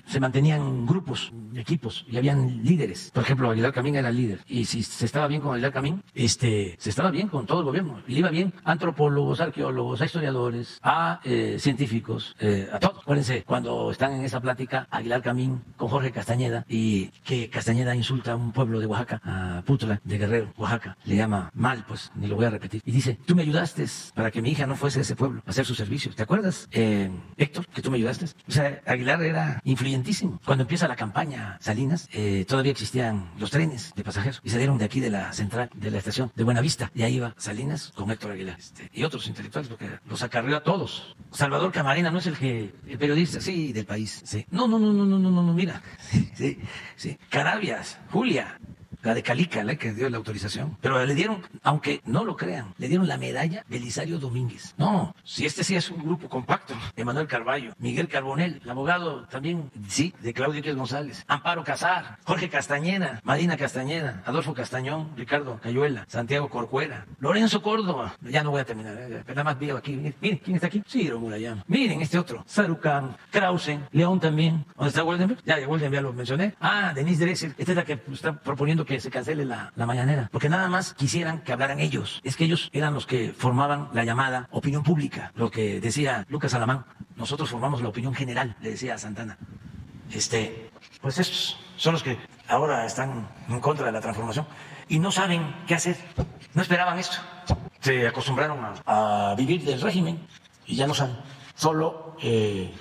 se mantenían grupos, equipos, y habían líderes. Por ejemplo, Aguilar Camín era líder. Y si se estaba bien con Aguilar Camín, se estaba bien con todo el gobierno. Y le iba bien a antropólogos, a arqueólogos, a historiadores, a científicos, a todos. Acuérdense, cuando están en esa plática, Aguilar Camín con Jorge Castañeda, y que Castañeda insulta a un pueblo de Oaxaca, a Putla, de Guerrero, Oaxaca. Le llama mal, pues, ni lo voy a repetir. Y dice, tú me ayudaste para que mi hija no fuese a ese pueblo a hacer sus servicios. ¿Te acuerdas, Héctor, que tú me ayudaste? O sea, Aguilar era influyentísimo. Cuando empieza la campaña Salinas, todavía existían los trenes de pasajeros y salieron de aquí de la central, de la estación de Buenavista, y ahí iba Salinas con Héctor Aguilar y otros intelectuales, porque los acarreó a todos. Salvador Camarena no es el periodista, sí, del País, sí. No, mira, sí. Carabias, Julia, la de Calica, la que dio la autorización. Pero le dieron, aunque no lo crean, le dieron la medalla Belisario Domínguez. No, si sí es un grupo compacto. Emanuel Carballo, Miguel Carbonell, el abogado también, sí, de Claudio X González, Amparo Casar, Jorge Castañeda, Marina Castañeda, Adolfo Castañón, Ricardo Cayuela, Santiago Corcuera, Lorenzo Córdoba. Ya no voy a terminar, pero nada más veo aquí. Miren, ¿quién está aquí? Ciro Murayama. Miren este otro, Sarucán, Krause, León también. ¿Dónde está Goldenberg? Ya Goldenberg ya lo mencioné. Denise Drexel, esta es la que está proponiendo que se cancele la mañanera, porque nada más quisieran que hablaran ellos. Es que ellos eran los que formaban la llamada opinión pública, lo que decía Lucas Alamán. Nosotros formamos la opinión general, le decía a Santana. Pues estos son los que ahora están en contra de la transformación y no saben qué hacer. No esperaban esto. Se acostumbraron a vivir del régimen y ya no saben. Solo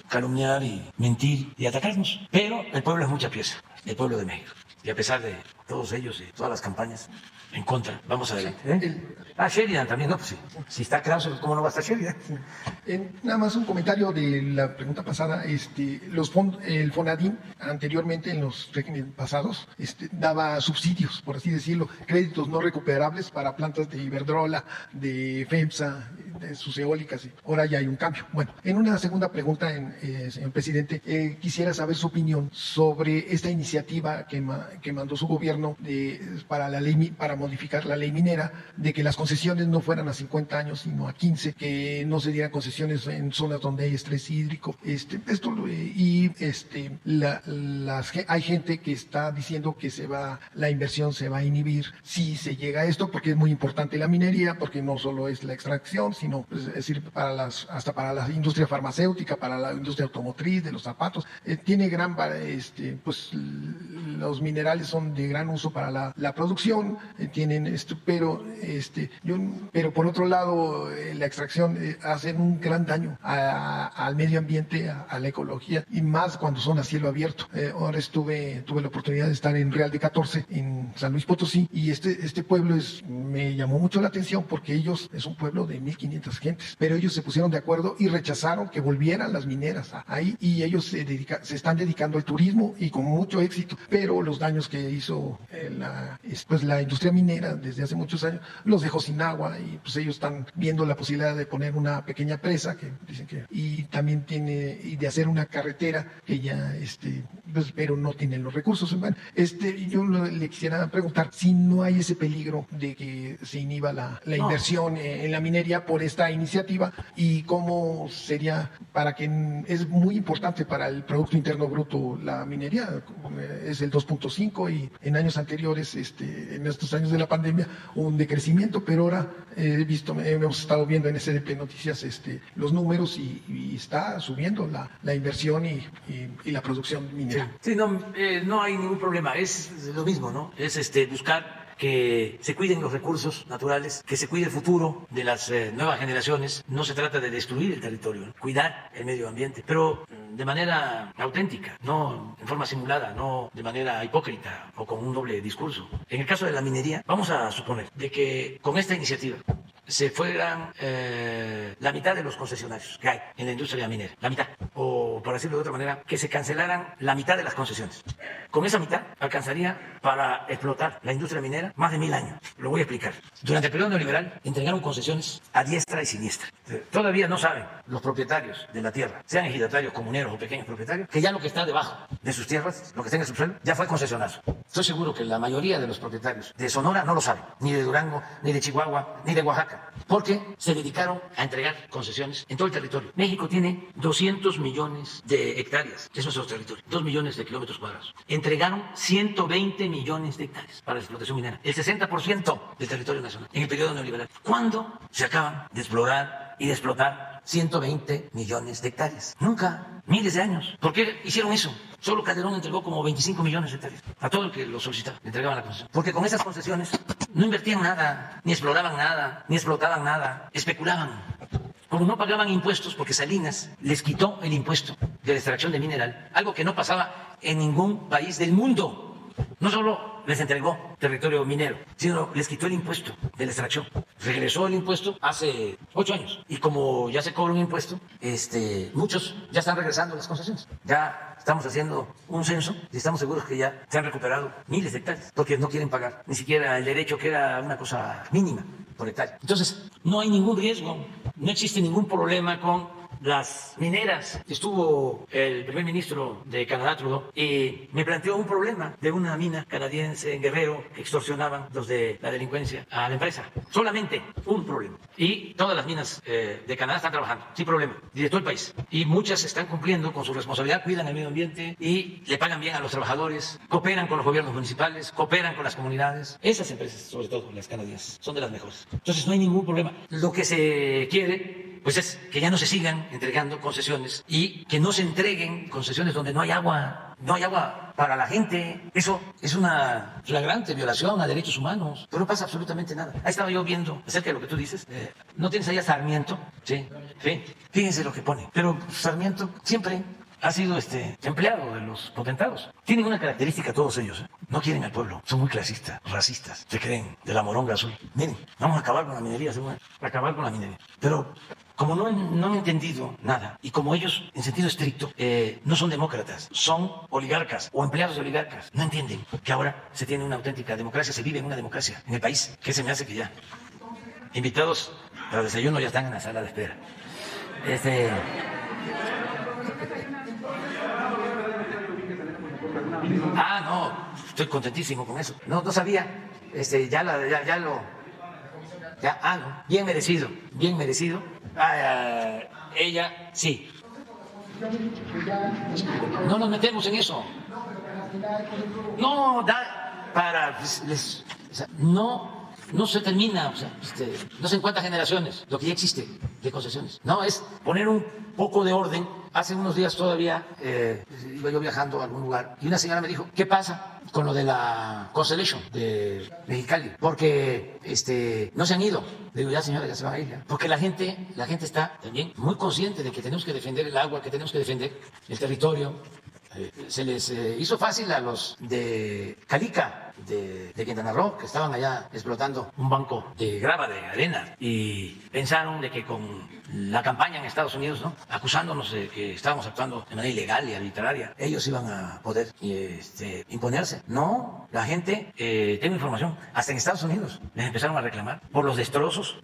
calumniar y mentir y atacarnos. Pero el pueblo es mucha pieza, el pueblo de México. Y a pesar de todos ellos y todas las campañas en contra, vamos adelante. Sheridan también, ¿no? Pues sí. Si está Krause, ¿cómo no va a estar Sheridan? Nada más un comentario de la pregunta pasada. El Fonadín, anteriormente en los regímenes pasados, daba subsidios, por así decirlo, créditos no recuperables para plantas de Iberdrola, de FEMSA, de sus eólicas. Ahora ya hay un cambio. Bueno, en una segunda pregunta, señor presidente, quisiera saber su opinión sobre esta iniciativa que mandó su gobierno para modificar la ley minera, de que las concesiones no fueran a 50 años, sino a 15, que no se dieran concesiones en zonas donde hay estrés hídrico. Hay gente que está diciendo que la inversión se va a inhibir si se llega a esto, porque es muy importante la minería, porque no solo es la extracción, sino es decir, hasta para la industria farmacéutica, para la industria automotriz, de los zapatos. Tiene pues los minerales son de gran uso para la producción, pero por otro lado la extracción hace un gran daño al medio ambiente, a la ecología, y más cuando son a cielo abierto. Ahora tuve la oportunidad de estar en Real de 14, en San Luis Potosí, y este pueblo me llamó mucho la atención porque es un pueblo de 1,500 gentes, pero ellos se pusieron de acuerdo y rechazaron que volvieran las mineras ahí, y ellos se están dedicando al turismo y con mucho éxito, pero los daños que hizo la industria minera desde hace muchos años los dejó sin agua, y pues ellos están viendo la posibilidad de poner una pequeña presa y también de hacer una carretera que pues, pero no tienen los recursos. Bueno, yo le quisiera preguntar si no hay ese peligro de que se inhiba la inversión en la minería por esta iniciativa, y cómo sería para que es muy importante para el Producto Interno Bruto la minería, es el 2.5 y en años anteriores, en estos años de la pandemia, un decrecimiento, pero ahora hemos estado viendo en SDP Noticias los números y está subiendo la inversión y la producción minera. Sí, no hay ningún problema, es lo mismo, ¿no? Es buscar que se cuiden los recursos naturales, que se cuide el futuro de las nuevas generaciones. No se trata de destruir el territorio, ¿no? Cuidar el medio ambiente, pero de manera auténtica, no en forma simulada, no de manera hipócrita o con un doble discurso. En el caso de la minería, vamos a suponer de que con esta iniciativa se fueran la mitad de los concesionarios que hay en la industria minera, la mitad, o por decirlo de otra manera, que se cancelaran la mitad de las concesiones. Con esa mitad alcanzaría para explotar la industria minera más de 1000 años. Lo voy a explicar. Durante el periodo neoliberal entregaron concesiones a diestra y siniestra. Todavía no saben los propietarios de la tierra, sean ejidatarios, comuneros o pequeños propietarios, que ya lo que está debajo de sus tierras, lo que está en el subsuelo, ya fue concesionado. Estoy seguro que la mayoría de los propietarios de Sonora no lo saben, ni de Durango, ni de Chihuahua, ni de Oaxaca, porque se dedicaron a entregar concesiones en todo el territorio. México tiene 200 millones de hectáreas, eso es nuestro territorio, 2 millones de kilómetros cuadrados. Entregaron 120 millones de hectáreas para la explotación minera, el 60% del territorio nacional en el periodo neoliberal. ¿Cuándo se acaban de explorar y de explotar 120 millones de hectáreas? Nunca, miles de años. ¿Por qué hicieron eso? Solo Calderón entregó como 25 millones de hectáreas a todo el que lo solicitaba, le entregaban la concesión. Porque con esas concesiones no invertían nada, ni exploraban nada, ni explotaban nada, especulaban. Como no pagaban impuestos, porque Salinas les quitó el impuesto de la extracción de mineral, algo que no pasaba en ningún país del mundo. No solo les entregó territorio minero, sino les quitó el impuesto de la extracción. Regresó el impuesto hace 8 años. Y como ya se cobra un impuesto, muchos ya están regresando las concesiones. Ya estamos haciendo un censo y estamos seguros que ya se han recuperado miles de hectáreas, porque no quieren pagar ni siquiera el derecho, que era una cosa mínima por hectárea. Entonces, no hay ningún riesgo, no existe ningún problema con las mineras. Estuvo el primer ministro de Canadá, Trudeau, y me planteó un problema de una mina canadiense en Guerrero que extorsionaban los de la delincuencia a la empresa. Solamente un problema. Y todas las minas de Canadá están trabajando sin problema, y de todo el país. Y muchas están cumpliendo con su responsabilidad, cuidan el medio ambiente y le pagan bien a los trabajadores, cooperan con los gobiernos municipales, cooperan con las comunidades. Esas empresas, sobre todo las canadienses, son de las mejores. Entonces no hay ningún problema. Lo que se quiere pues es que ya no se sigan entregando concesiones y que no se entreguen concesiones donde no hay agua para la gente. Eso es una flagrante violación a derechos humanos, pero no pasa absolutamente nada. Ahí estaba yo viendo acerca de lo que tú dices. ¿No tienes ahí a Sarmiento? Sí. Fíjense lo que pone. Pero Sarmiento siempre ha sido empleado de los potentados. Tienen una característica todos ellos. No quieren al pueblo. Son muy clasistas, racistas. Se creen de la moronga azul. Miren, vamos a acabar con la minería, seguro. Acabar con la minería. Pero como no han entendido nada, y como ellos, en sentido estricto, no son demócratas, son oligarcas o empleados de oligarcas, no entienden que ahora se tiene una auténtica democracia, se vive en una democracia en el país, que se me hace que ya invitados para el desayuno ya están en la sala de espera. No, estoy contentísimo con eso. No sabía, bien merecido, bien merecido. Ella, sí. No nos metemos en eso. No, no se termina, no sé en cuántas generaciones, lo que ya existe de concesiones. No, es poner un poco de orden. Hace unos días todavía iba yo viajando a algún lugar y una señora me dijo, ¿qué pasa con lo de la Constellation de Mexicali? Porque no se han ido. Le digo, ya señora, ya se van a ir. Ya. Porque la gente está también muy consciente de que tenemos que defender el agua, que tenemos que defender el territorio. Se les hizo fácil a los de Calica, de Quintana Roo, que estaban allá explotando un banco de grava, de arena, y pensaron de que con la campaña en Estados Unidos, ¿no?, acusándonos de que estábamos actuando de manera ilegal y arbitraria, ellos iban a poder imponerse. No, la gente, tengo información, hasta en Estados Unidos les empezaron a reclamar por los destrozos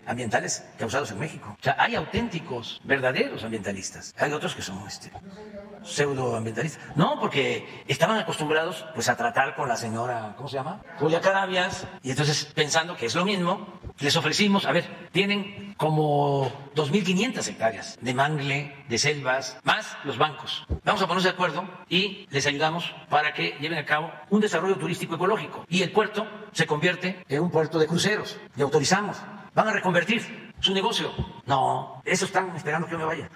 ambientales causados en México. O sea, hay auténticos, verdaderos ambientalistas. Hay otros que son pseudoambientalistas. No, porque estaban acostumbrados pues a tratar con la señora, ¿cómo se llama?, Julia Carabias, y entonces pensando que es lo mismo, les ofrecimos, a ver, tienen como 2.500 hectáreas de mangle, de selvas, más los bancos. Vamos a ponernos de acuerdo y les ayudamos para que lleven a cabo un desarrollo turístico ecológico. Y el puerto se convierte en un puerto de cruceros. Y autorizamos. Van a reconvertir su negocio. No, esos están esperando que yo me vaya.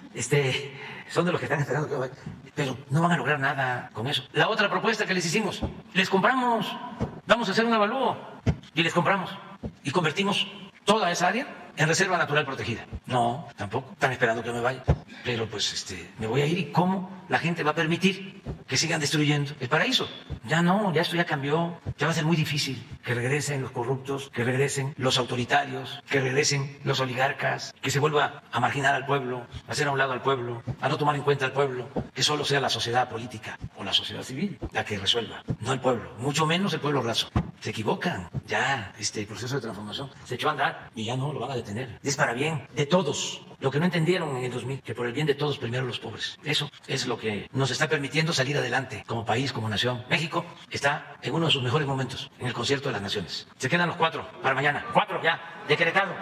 Son de los que están esperando que yo me vaya. Pero no van a lograr nada con eso. La otra propuesta que les hicimos, les compramos. Vamos a hacer un avalúo y les compramos. Y convertimos toda esa área en reserva natural protegida. No, tampoco. Están esperando que me vaya. Pero pues me voy a ir. ¿Y cómo la gente va a permitir que sigan destruyendo el paraíso? Ya no, ya esto ya cambió. Ya va a ser muy difícil que regresen los corruptos, que regresen los autoritarios, que regresen los oligarcas, que se vuelva a marginar al pueblo, a hacer a un lado al pueblo, a no tomar en cuenta al pueblo, que solo sea la sociedad política o la sociedad civil la que resuelva, no el pueblo, mucho menos el pueblo raso. Se equivocan. Ya el proceso de transformación se echó a andar y ya no lo van a detener. Es para bien de todos. Lo que no entendieron en el 2000, que por el bien de todos, primero los pobres. Eso es lo que nos está permitiendo salir adelante como país, como nación. México está en uno de sus mejores momentos, en el concierto de las naciones. Se quedan los 4 para mañana. 4 ya, decretado.